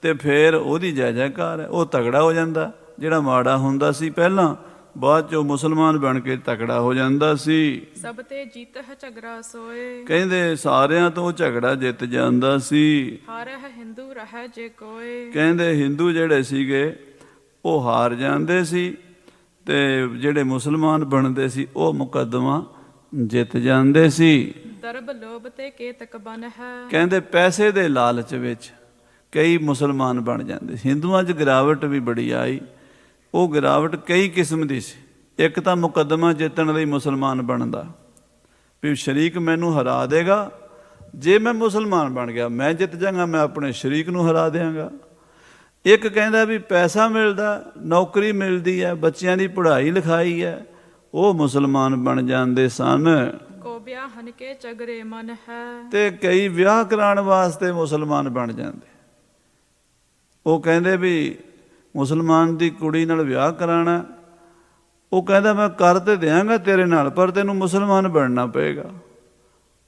ਤੇ ਫਿਰ ਉਹਦੀ ਜੈ ਜੈਕਾਰ ਹੈ। ਉਹ ਤਗੜਾ ਹੋ ਜਾਂਦਾ। ਜਿਹੜਾ ਮਾੜਾ ਹੁੰਦਾ ਸੀ ਪਹਿਲਾਂ, ਬਾਅਦ 'ਚ ਉਹ ਮੁਸਲਮਾਨ ਬਣ ਕੇ ਤਕੜਾ ਹੋ ਜਾਂਦਾ ਸੀ। ਸਭ ਤੇ ਜੀਤਹਿ ਝਗੜਾ ਸੋਏ। ਕਹਿੰਦੇ ਸਾਰਿਆਂ ਤੋਂ ਝਗੜਾ ਜਿੱਤ ਜਾਂਦਾ ਸੀ। ਹਾਰਹਿ ਹਿੰਦੂ ਰਹਿ ਜੇ ਕੋਏ। ਕਹਿੰਦੇ ਹਿੰਦੂ ਜਿਹੜੇ ਸੀਗੇ ਉਹ ਹਾਰ ਜਾਂਦੇ ਸੀ, ਤੇ ਜਿਹੜੇ ਮੁਸਲਮਾਨ ਬਣਦੇ ਸੀ ਉਹ ਮੁਕੱਦਮਾ ਜਿੱਤ ਜਾਂਦੇ ਸੀ। ਦਰਬ ਲੋਭ ਤੇ ਕੇਤਕ ਬਨ ਹੈ। ਕਹਿੰਦੇ ਪੈਸੇ ਦੇ ਲਾਲਚ ਵਿੱਚ ਕਈ ਮੁਸਲਮਾਨ ਬਣ ਜਾਂਦੇ ਸੀ। ਹਿੰਦੂਆਂ 'ਚ ਗਿਰਾਵਟ ਵੀ ਬੜੀ ਆਈ। ਉਹ ਗਿਰਾਵਟ ਕਈ ਕਿਸਮ ਦੀ ਸੀ। ਇੱਕ ਤਾਂ ਮੁਕੱਦਮਾ ਜਿੱਤਣ ਲਈ ਮੁਸਲਮਾਨ ਬਣਦਾ, ਵੀ ਸ਼ਰੀਕ ਮੈਨੂੰ ਹਰਾ ਦੇਗਾ, ਜੇ ਮੈਂ ਮੁਸਲਮਾਨ ਬਣ ਗਿਆ ਮੈਂ ਜਿੱਤ ਜਾਂਗਾ, ਮੈਂ ਆਪਣੇ ਸ਼ਰੀਕ ਨੂੰ ਹਰਾ ਦਿਆਂਗਾ। ਇੱਕ ਕਹਿੰਦਾ ਵੀ ਪੈਸਾ ਮਿਲਦਾ, ਨੌਕਰੀ ਮਿਲਦੀ ਹੈ, ਬੱਚਿਆਂ ਦੀ ਪੜ੍ਹਾਈ ਲਿਖਾਈ ਹੈ, ਉਹ ਮੁਸਲਮਾਨ ਬਣ ਜਾਂਦੇ ਸਨ। ਕੋ ਵਿਆਹਨ ਕੇ ਚਗਰੇ ਮਨ ਹੈ। ਤੇ ਕਈ ਵਿਆਹ ਕਰਾਉਣ ਵਾਸਤੇ ਮੁਸਲਮਾਨ ਬਣ ਜਾਂਦੇ। ਉਹ ਕਹਿੰਦੇ ਵੀ ਮੁਸਲਮਾਨ ਦੀ ਕੁੜੀ ਨਾਲ ਵਿਆਹ ਕਰਾਉਣਾ, ਉਹ ਕਹਿੰਦਾ ਮੈਂ ਕਰ ਤੇ ਦਿਆਂਗਾ ਤੇਰੇ ਨਾਲ, ਪਰ ਤੈਨੂੰ ਮੁਸਲਮਾਨ ਬਣਨਾ ਪਏਗਾ।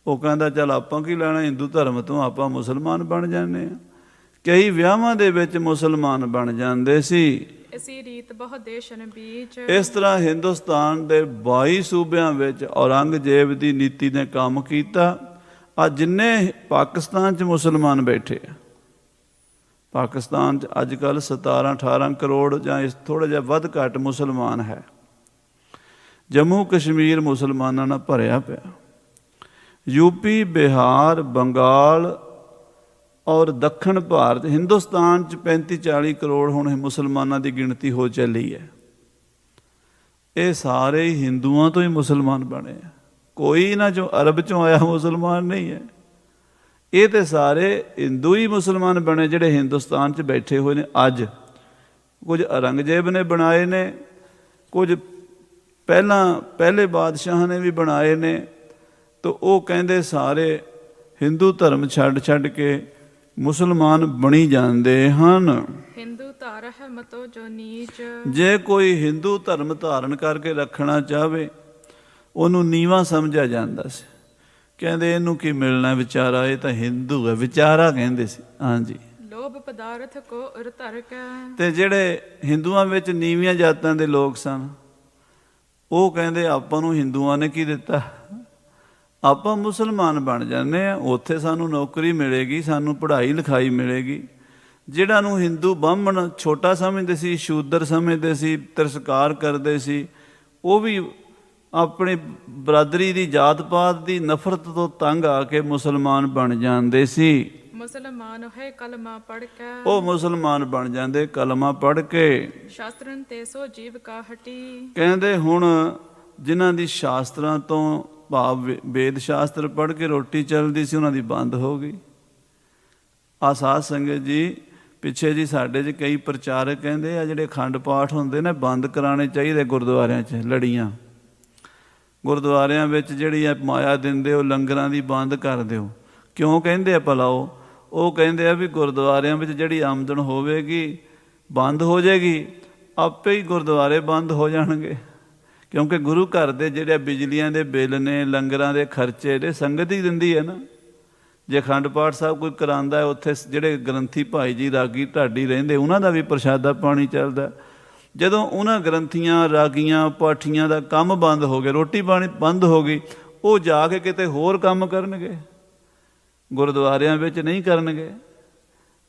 ਉਹ ਕਹਿੰਦਾ ਚੱਲ ਆਪਾਂ ਕੀ ਲੈਣਾ ਹਿੰਦੂ ਧਰਮ ਤੋਂ, ਆਪਾਂ ਮੁਸਲਮਾਨ ਬਣ ਜਾਂਦੇ ਹਾਂ। ਕਈ ਵਿਆਹਾਂ ਦੇ ਵਿੱਚ ਮੁਸਲਮਾਨ ਬਣ ਜਾਂਦੇ ਸੀ। ਇਸੀ ਰੀਤ ਬਹੁ ਦੇਸ਼ਨ ਵਿੱਚ। ਇਸ ਤਰ੍ਹਾਂ ਹਿੰਦੁਸਤਾਨ ਦੇ 22 ਸੂਬਿਆਂ ਵਿੱਚ ਔਰੰਗਜ਼ੇਬ ਦੀ ਨੀਤੀ ਨੇ ਕੰਮ ਕੀਤਾ। ਆ ਜਿੰਨੇ ਪਾਕਿਸਤਾਨ 'ਚ ਮੁਸਲਮਾਨ ਬੈਠੇ ਆ, ਪਾਕਿਸਤਾਨ 'ਚ ਅੱਜ ਕੱਲ੍ਹ 17-18 ਕਰੋੜ ਜਾਂ ਇਸ ਥੋੜ੍ਹਾ ਜਿਹਾ ਵੱਧ ਘੱਟ ਮੁਸਲਮਾਨ ਹੈ। ਜੰਮੂ ਕਸ਼ਮੀਰ ਮੁਸਲਮਾਨਾਂ ਨਾਲ ਭਰਿਆ ਪਿਆ। ਯੂਪੀ, ਬਿਹਾਰ, ਬੰਗਾਲ ਔਰ ਦੱਖਣ ਭਾਰਤ, ਹਿੰਦੁਸਤਾਨ 'ਚ 35-40 ਕਰੋੜ ਹੁਣ ਮੁਸਲਮਾਨਾਂ ਦੀ ਗਿਣਤੀ ਹੋ ਚੱਲੀ ਹੈ। ਇਹ ਸਾਰੇ ਹੀ ਹਿੰਦੂਆਂ ਤੋਂ ਹੀ ਮੁਸਲਮਾਨ ਬਣੇ ਆ। ਕੋਈ ਇਹਨਾਂ 'ਚੋਂ ਅਰਬ 'ਚੋਂ ਆਇਆ ਮੁਸਲਮਾਨ ਨਹੀਂ ਹੈ। ਇਹ ਤੇ ਸਾਰੇ ਹਿੰਦੂ ਹੀ ਮੁਸਲਮਾਨ ਬਣੇ ਜਿਹੜੇ ਹਿੰਦੁਸਤਾਨ 'ਚ ਬੈਠੇ ਹੋਏ ਨੇ ਅੱਜ। ਕੁਝ ਔਰੰਗਜ਼ੇਬ ਨੇ ਬਣਾਏ ਨੇ, ਕੁਝ ਪਹਿਲੇ ਬਾਦਸ਼ਾਹਾਂ ਨੇ ਵੀ ਬਣਾਏ ਨੇ। ਤਾਂ ਉਹ ਕਹਿੰਦੇ ਸਾਰੇ ਹਿੰਦੂ ਧਰਮ ਛੱਡ ਕੇ ਮੁਸਲਮਾਨ ਬਣੀ ਜਾਂਦੇ ਹਨ। ਹਿੰਦੂ ਧਾਰਹਿ ਮਤੋ ਜੋ ਨੀਚ। ਜੇ ਕੋਈ ਹਿੰਦੂ ਧਰਮ ਧਾਰਨ ਕਰਕੇ ਰੱਖਣਾ ਚਾਹਵੇ, ਉਹਨੂੰ ਨੀਵਾਂ ਸਮਝਿਆ ਜਾਂਦਾ ਸੀ। ਕਹਿੰਦੇ ਇਹਨੂੰ ਕੀ ਮਿਲਣਾ, ਵਿਚਾਰਾ ਇਹ ਤਾਂ ਹਿੰਦੂ ਹੈ, ਵਿਚਾਰਾ ਕਹਿੰਦੇ ਸੀ। ਹਾਂਜੀ, ਲੋਭ ਪਦਾਰਥ ਕੋ ਉਰ ਧਰ ਕੇ। ਤੇ ਜਿਹੜੇ ਹਿੰਦੂਆਂ ਵਿੱਚ ਨੀਵੀਆਂ ਜਾਤਾਂ ਦੇ ਲੋਕ ਸਨ, ਉਹ ਕਹਿੰਦੇ ਆਪਾਂ ਨੂੰ ਹਿੰਦੂਆਂ ਨੇ ਕੀ ਦਿੱਤਾ, ਆਪਾਂ ਮੁਸਲਮਾਨ ਬਣ ਜਾਂਦੇ ਆ, ਉੱਥੇ ਸਾਨੂੰ ਨੌਕਰੀ ਮਿਲੇਗੀ, ਸਾਨੂੰ ਪੜ੍ਹਾਈ ਲਿਖਾਈ ਮਿਲੇਗੀ। ਜਿਹੜਾ ਨੂੰ ਹਿੰਦੂ ਬਾਹਮਣ ਛੋਟਾ ਸਮਝਦੇ ਸੀ, ਸ਼ੂਦਰ ਸਮਝਦੇ ਸੀ, ਤਿਰਸਕਾਰ ਕਰਦੇ ਸੀ, ਉਹ ਵੀ ਆਪਣੀ ਬਰਾਦਰੀ ਦੀ, ਜਾਤ ਪਾਤ ਦੀ ਨਫ਼ਰਤ ਤੋਂ ਤੰਗ ਆ ਕੇ ਮੁਸਲਮਾਨ ਬਣ ਜਾਂਦੇ ਸੀ। ਮੁਸਲਮਾਨ ਹੈ ਕਲਮਾ ਪੜ੍ਹ ਕੇ। ਉਹ ਮੁਸਲਮਾਨ ਬਣ ਜਾਂਦੇ ਕਲਮਾ ਪੜ੍ਹ ਕੇ। ਸ਼ਾਸਤਰਨ ਤੇ ਸੋ ਜੀਵ ਕਾ ਹਟੀ। ਕਹਿੰਦੇ ਹੁਣ ਜਿਨ੍ਹਾਂ ਦੀ ਸ਼ਾਸਤਰਾਂ ਤੋਂ ਭਾਵ ਵੇਦ ਸ਼ਾਸਤਰ ਪੜ੍ਹ ਕੇ ਰੋਟੀ ਚੱਲਦੀ ਸੀ, ਉਹਨਾਂ ਦੀ ਬੰਦ ਹੋ ਗਈ। ਆ ਸਾਧ ਸੰਗਤ ਜੀ, ਪਿੱਛੇ ਜੀ ਸਾਡੇ 'ਚ ਕਈ ਪ੍ਰਚਾਰਕ ਕਹਿੰਦੇ ਆ ਜਿਹੜੇ ਅਖੰਡ ਪਾਠ ਹੁੰਦੇ ਨੇ ਬੰਦ ਕਰਾਉਣੇ ਚਾਹੀਦੇ ਗੁਰਦੁਆਰਿਆਂ 'ਚ। ਲੜੀਆਂ ਗੁਰਦੁਆਰਿਆਂ ਵਿੱਚ ਜਿਹੜੀ ਆ ਮਾਇਆ ਦਿੰਦੇ ਹੋ, ਲੰਗਰਾਂ ਦੀ ਬੰਦ ਕਰ ਦਿਓ। ਕਿਉਂ ਕਹਿੰਦੇ ਆ ਭਲਾ? ਉਹ ਕਹਿੰਦੇ ਆ ਵੀ ਗੁਰਦੁਆਰਿਆਂ ਵਿੱਚ ਜਿਹੜੀ ਆਮਦਨ ਹੋਵੇਗੀ ਬੰਦ ਹੋ ਜਾਏਗੀ, ਆਪੇ ਹੀ ਗੁਰਦੁਆਰੇ ਬੰਦ ਹੋ ਜਾਣਗੇ। ਕਿਉਂਕਿ ਗੁਰੂ ਘਰ ਦੇ ਜਿਹੜੇ ਬਿਜਲੀਆਂ ਦੇ ਬਿੱਲ ਨੇ, ਲੰਗਰਾਂ ਦੇ ਖਰਚੇ ਨੇ, ਸੰਗਤ ਹੀ ਦਿੰਦੀ ਹੈ ਨਾ। ਜੇ ਅਖੰਡ ਪਾਠ ਸਾਹਿਬ ਕੋਈ ਕਰਾਉਂਦਾ, ਉੱਥੇ ਜਿਹੜੇ ਗ੍ਰੰਥੀ ਭਾਈ ਜੀ, ਰਾਗੀ ਢਾਡੀ ਰਹਿੰਦੇ, ਉਹਨਾਂ ਦਾ ਵੀ ਪ੍ਰਸ਼ਾਦਾ ਪਾਣੀ ਚੱਲਦਾ। ਜਦੋਂ ਉਹਨਾਂ ਗ੍ਰੰਥੀਆਂ, ਰਾਗੀਆਂ, ਪਾਠੀਆਂ ਦਾ ਕੰਮ ਬੰਦ ਹੋ ਗਿਆ, ਰੋਟੀ ਪਾਣੀ ਬੰਦ ਹੋ ਗਈ, ਉਹ ਜਾ ਕੇ ਕਿਤੇ ਹੋਰ ਕੰਮ ਕਰਨਗੇ, ਗੁਰਦੁਆਰਿਆਂ ਵਿੱਚ ਨਹੀਂ ਕਰਨਗੇ।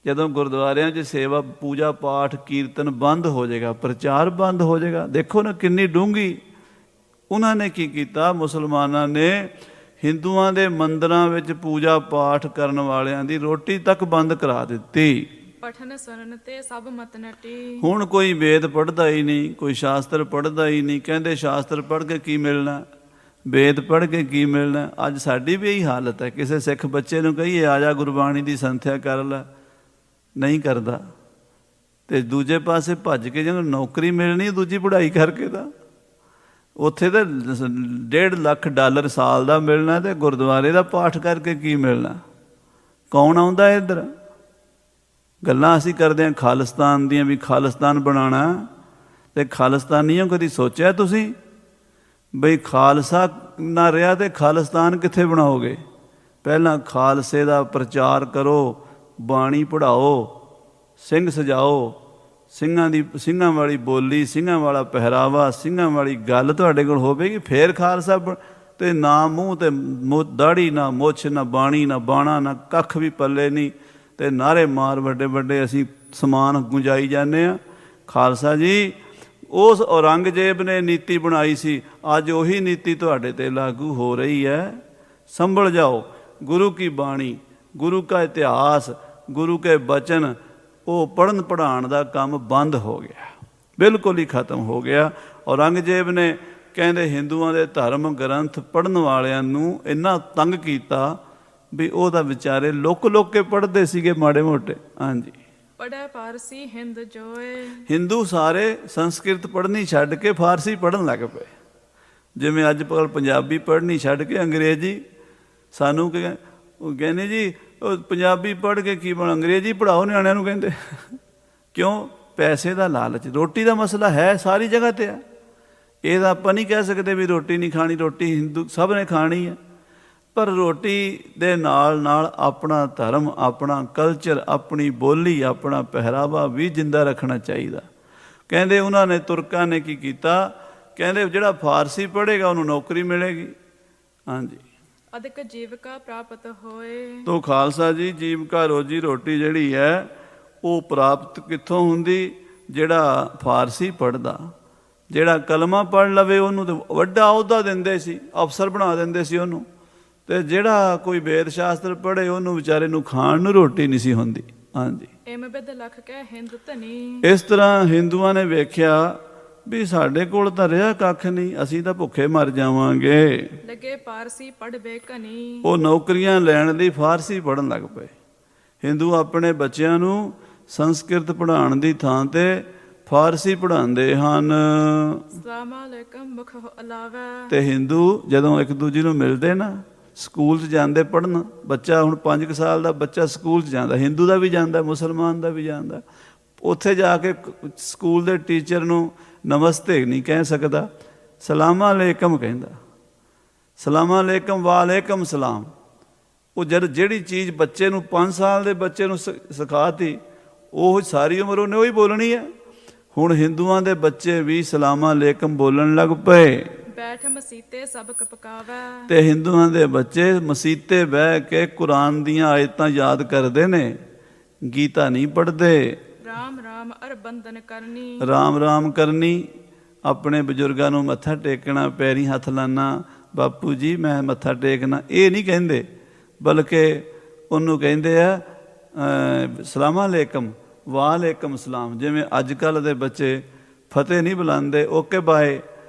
ਜਦੋਂ ਗੁਰਦੁਆਰਿਆਂ 'ਚ ਸੇਵਾ, ਪੂਜਾ ਪਾਠ, ਕੀਰਤਨ ਬੰਦ ਹੋ ਜਾਏਗਾ, ਪ੍ਰਚਾਰ ਬੰਦ ਹੋ ਜਾਏਗਾ। ਦੇਖੋ ਨਾ ਕਿੰਨੀ ਡੂੰਘੀ। ਉਹਨਾਂ ਨੇ ਕੀ ਕੀਤਾ, ਮੁਸਲਮਾਨਾਂ ਨੇ ਹਿੰਦੂਆਂ ਦੇ ਮੰਦਿਰਾਂ ਵਿੱਚ ਪੂਜਾ ਪਾਠ ਕਰਨ ਵਾਲਿਆਂ ਦੀ ਰੋਟੀ ਤੱਕ ਬੰਦ ਕਰਾ ਦਿੱਤੀ। ਪਠਨ ਸੁਨਨ ਤੇ ਸਭ ਮਤ ਨਟੀ। ਹੁਣ ਕੋਈ ਵੇਦ ਪੜ੍ਹਦਾ ਹੀ ਨਹੀਂ, ਕੋਈ ਸ਼ਾਸਤਰ ਪੜ੍ਹਦਾ ਹੀ ਨਹੀਂ। ਕਹਿੰਦੇ ਸ਼ਾਸਤਰ ਪੜ੍ਹ ਕੇ ਕੀ ਮਿਲਣਾ, ਵੇਦ ਪੜ੍ਹ ਕੇ ਕੀ ਮਿਲਣਾ। ਅੱਜ ਸਾਡੀ ਵੀ ਇਹੀ ਹਾਲਤ ਹੈ। ਕਿਸੇ ਸਿੱਖ ਬੱਚੇ ਨੂੰ ਕਹੀਏ ਆ ਜਾ ਗੁਰਬਾਣੀ ਦੀ ਸੰਥਿਆ ਕਰ ਲੈ, ਨਹੀਂ ਕਰਦਾ। ਤੇ ਦੂਜੇ ਪਾਸੇ ਭੱਜ ਕੇ ਜਦੋਂ ਨੌਕਰੀ ਮਿਲਣੀ ਦੂਜੀ ਪੜ੍ਹਾਈ ਕਰਕੇ ਤਾਂ ਉੱਥੇ ਤਾਂ $1.5 ਲੱਖ ਸਾਲ ਦਾ ਮਿਲਣਾ, ਤੇ ਗੁਰਦੁਆਰੇ ਦਾ ਪਾਠ ਕਰਕੇ ਕੀ ਮਿਲਣਾ। ਕੌਣ ਆਉਂਦਾ ਇੱਧਰ? ਗੱਲਾਂ ਅਸੀਂ ਕਰਦੇ ਹਾਂ ਖਾਲਿਸਤਾਨ ਦੀਆਂ, ਵੀ ਖਾਲਿਸਤਾਨ ਬਣਾਉਣਾ। ਤੇ ਖਾਲਿਸਤਾਨੀਆਂ ਕਦੀ ਸੋਚਿਆ ਤੁਸੀਂ ਬਈ ਖਾਲਸਾ ਨਾ ਰਿਹਾ ਤੇ ਖਾਲਿਸਤਾਨ ਕਿੱਥੇ ਬਣਾਓਗੇ? ਪਹਿਲਾਂ ਖਾਲਸੇ ਦਾ ਪ੍ਰਚਾਰ ਕਰੋ, ਬਾਣੀ ਪੜ੍ਹਾਓ, ਸਿੰਘ ਸਜਾਓ, ਸਿੰਘਾਂ ਵਾਲੀ ਬੋਲੀ, ਸਿੰਘਾਂ ਵਾਲਾ ਪਹਿਰਾਵਾ, ਸਿੰਘਾਂ ਵਾਲੀ ਗੱਲ ਤੁਹਾਡੇ ਕੋਲ ਹੋਵੇਗੀ, ਫੇਰ ਖਾਲਸਾ। ਤੇ ਨਾ ਮੂੰਹ ਤੇ ਦਾੜੀ, ਨਾ ਮੁੱਛ, ਨਾ ਬਾਣੀ, ਨਾ ਬਾਣਾ, ਨਾ ਕੱਖ ਵੀ ਪੱਲੇ ਨਹੀਂ, ਤੇ ਨਾਰੇ ਮਾਰ ਵੱਡੇ ਵੱਡੇ ਅਸੀਂ ਸਮਾਨ ਗੁੰਜਾਈ ਜਾਂਦੇ ਹਾਂ। ਖਾਲਸਾ ਜੀ, ਉਸ ਔਰੰਗਜ਼ੇਬ ਨੇ ਨੀਤੀ ਬਣਾਈ ਸੀ, ਅੱਜ ਉਹੀ ਨੀਤੀ ਤੁਹਾਡੇ 'ਤੇ ਲਾਗੂ ਹੋ ਰਹੀ ਹੈ। ਸੰਭਲ ਜਾਓ। ਗੁਰੂ ਕੀ ਬਾਣੀ, ਗੁਰੂ ਕਾ ਇਤਿਹਾਸ, ਗੁਰੂ ਕੇ ਬਚਨ, ਉਹ ਪੜ੍ਹਨ ਪੜ੍ਹਾਉਣ ਦਾ ਕੰਮ ਬੰਦ ਹੋ ਗਿਆ, ਬਿਲਕੁਲ ਹੀ ਖਤਮ ਹੋ ਗਿਆ। ਔਰੰਗਜ਼ੇਬ ਨੇ ਕਹਿੰਦੇ ਹਿੰਦੂਆਂ ਦੇ ਧਰਮ ਗ੍ਰੰਥ ਪੜ੍ਹਨ ਵਾਲਿਆਂ ਨੂੰ ਇੰਨਾ ਤੰਗ ਕੀਤਾ ਵੀ ਉਹ ਤਾਂ ਵਿਚਾਰੇ ਲੁੱਕ ਕੇ ਪੜ੍ਹਦੇ ਸੀਗੇ ਮਾੜੇ ਮੋਟੇ। ਹਾਂਜੀ, ਪੜ੍ਹੈ ਪਾਰਸੀ ਹਿੰਦ ਜੋਏ। ਹਿੰਦੂ ਸਾਰੇ ਸੰਸਕ੍ਰਿਤ ਪੜ੍ਹਨੀ ਛੱਡ ਕੇ ਫਾਰਸੀ ਪੜ੍ਹਨ ਲੱਗ ਪਏ। ਜਿਵੇਂ ਅੱਜ ਕੱਲ੍ਹ ਪੰਜਾਬੀ ਪੜ੍ਹਨੀ ਛੱਡ ਕੇ ਅੰਗਰੇਜ਼ੀ। ਸਾਨੂੰ ਕਹਿੰਦੇ ਜੀ ਉਹ ਪੰਜਾਬੀ ਪੜ੍ਹ ਕੇ ਕੀ ਬਣ, ਅੰਗਰੇਜ਼ੀ ਪੜ੍ਹਾਓ ਨਿਆਣਿਆਂ ਨੂੰ ਕਹਿੰਦੇ। ਕਿਉਂ? ਪੈਸੇ ਦਾ ਲਾਲਚ। ਰੋਟੀ ਦਾ ਮਸਲਾ ਹੈ ਸਾਰੀ ਜਗ੍ਹਾ 'ਤੇ ਆ। ਇਹਦਾ ਆਪਾਂ ਨਹੀਂ ਕਹਿ ਸਕਦੇ ਵੀ ਰੋਟੀ ਨਹੀਂ ਖਾਣੀ, ਰੋਟੀ ਹਿੰਦੂ ਸਭ ਨੇ ਖਾਣੀ ਹੈ। ਪਰ ਰੋਟੀ ਦੇ ਨਾਲ ਨਾਲ ਆਪਣਾ ਧਰਮ, ਆਪਣਾ ਕਲਚਰ, ਆਪਣੀ ਬੋਲੀ, ਆਪਣਾ ਪਹਿਰਾਵਾ ਵੀ ਜਿੰਦਾ ਰੱਖਣਾ ਚਾਹੀਦਾ। ਕਹਿੰਦੇ ਉਹਨਾਂ ਨੇ, ਤੁਰਕਾਂ ਨੇ ਕੀ ਕੀਤਾ, ਕਹਿੰਦੇ ਜਿਹੜਾ ਫਾਰਸੀ ਪੜ੍ਹੇਗਾ ਉਹਨੂੰ ਨੌਕਰੀ ਮਿਲੇਗੀ। ਹਾਂਜੀ, ਅਧਿਕ ਜੀਵਕਾ ਪ੍ਰਾਪਤ ਹੋਏ। ਤੋ ਖਾਲਸਾ ਜੀ, ਜੀਵਕਾ ਰੋਜੀ ਰੋਟੀ ਜਿਹੜੀ ਹੈ ਉਹ ਪ੍ਰਾਪਤ ਕਿੱਥੋਂ ਹੁੰਦੀ? ਜਿਹੜਾ ਫਾਰਸੀ ਪੜ੍ਹਦਾ, ਜਿਹੜਾ ਕਲਮਾ ਪੜ੍ਹ ਲਵੇ ਉਹਨੂੰ ਤਾਂ ਵੱਡਾ ਅਹੁਦਾ ਦਿੰਦੇ ਸੀ, ਅਫਸਰ ਬਣਾ ਦਿੰਦੇ ਸੀ ਉਹਨੂੰ। ਤੇ ਜਿਹੜਾ ਕੋਈ ਵੇਦ ਸ਼ਾਸਤਰ ਪੜ੍ਹੇ ਉਹਨੂੰ ਵਿਚਾਰੇ ਨੂੰ ਖਾਣ ਨੂੰ ਰੋਟੀ ਨਹੀਂ ਸੀ ਹੁੰਦੀ। ਹਾਂਜੀ, ਇਮ ਬਿਦ ਲਖ ਕਹਿ ਹਿੰਦ ਧਨੀ। ਇਸ ਤਰ੍ਹਾਂ ਹਿੰਦੂਆਂ ਨੇ ਵੇਖਿਆ ਵੀ ਸਾਡੇ ਕੋਲ ਤਾਂ ਰਿਹਾ ਕੱਖ ਨਹੀਂ, ਅਸੀਂ ਤਾਂ ਭੁੱਖੇ ਮਰ ਜਾਵਾਂਗੇ। ਲੱਗੇ ਪਾਰਸੀ ਪੜ੍ਹਵੇ ਕਨੀ। ਉਹ ਨੌਕਰੀਆਂ ਲੈਣ ਲਈ ਫਾਰਸੀ ਪੜ੍ਹਨ ਲੱਗ ਪਏ। ਹਿੰਦੂ ਆਪਣੇ ਬੱਚਿਆਂ ਨੂੰ ਸੰਸਕ੍ਰਿਤ ਪੜ੍ਹਾਉਣ ਦੀ ਥਾਂ ਤੇ ਫਾਰਸੀ ਪੜ੍ਹਾਉਂਦੇ ਹਨ। ਸਲਾਮ ਅਲੈਕਮ ਮੁਖ ਅਲਾਵਾ। ਤੇ ਹਿੰਦੂ ਜਦੋਂ ਇੱਕ ਦੂਜੇ ਨੂੰ ਮਿਲਦੇ ਨਾ, ਸਕੂਲ 'ਚ ਜਾਂਦੇ ਪੜ੍ਹਨ, ਬੱਚਾ ਹੁਣ 5 ਸਾਲ ਦਾ ਬੱਚਾ ਸਕੂਲ 'ਚ ਜਾਂਦਾ, ਹਿੰਦੂ ਦਾ ਵੀ ਜਾਂਦਾ, ਮੁਸਲਮਾਨ ਦਾ ਵੀ ਜਾਂਦਾ। ਉੱਥੇ ਜਾ ਕੇ ਸਕੂਲ ਦੇ ਟੀਚਰ ਨੂੰ ਨਮਸਤੇ ਨਹੀਂ ਕਹਿ ਸਕਦਾ, ਸਲਾਮ ਅਲੈਕਮ ਕਹਿੰਦਾ। ਸਲਾਮ ਅਲੈਕਮ, ਵਾਲੇਕਮ ਸਲਾਮ। ਉਹ ਜਿਹੜੀ ਚੀਜ਼ ਬੱਚੇ ਨੂੰ 5 ਸਾਲ ਦੇ ਬੱਚੇ ਨੂੰ ਸਿਖਾਤੀ, ਉਹ ਸਾਰੀ ਉਮਰ ਉਹਨੇ ਉਹੀ ਬੋਲਣੀ ਹੈ। ਹੁਣ ਹਿੰਦੂਆਂ ਦੇ ਬੱਚੇ ਵੀ ਸਲਾਮ ਅਲੈਕਮ ਬੋਲਣ ਲੱਗ ਪਏ। ਬੈਠ ਮਸੀਤੇ ਸਬਕ ਪਕਾਵੇ। ਤੇ ਹਿੰਦੂਆਂ ਦੇ ਬੱਚੇ ਮਸੀਤੇ ਬਹਿ ਕੇ ਕੁਰਾਨ ਦੀਆਂ ਆਇਤਾਂ ਯਾਦ ਕਰਦੇ ਨੇ, ਗੀਤਾ ਨਹੀਂ ਪੜ੍ਹਦੇ। ਰਾਮ ਰਾਮ ਅਰ ਬੰਦਨ ਕਰਨੀ। ਰਾਮ ਰਾਮ ਕਰਨੀ, ਆਪਣੇ ਬਜ਼ੁਰਗਾਂ ਨੂੰ ਮੱਥਾ ਟੇਕਣਾ, ਪੈਰੀਂ ਹੱਥ ਲਾਣਾ, ਬਾਪੂ ਜੀ ਮੈਂ ਮੱਥਾ ਟੇਕਣਾ, ਇਹ ਨਹੀਂ ਕਹਿੰਦੇ। ਬਲਕਿ ਉਹਨੂੰ ਕਹਿੰਦੇ ਆ ਸਲਾਮ ਅਲੈਕਮ, ਵਾਲੇਕਮ ਸਲਾਮ। ਜਿਵੇਂ ਅੱਜ ਕੱਲ੍ਹ ਦੇ ਬੱਚੇ ਫਤਿਹ ਨਹੀਂ ਬੁਲਾਉਂਦੇ, ਓਕੇ ਬਾਏ,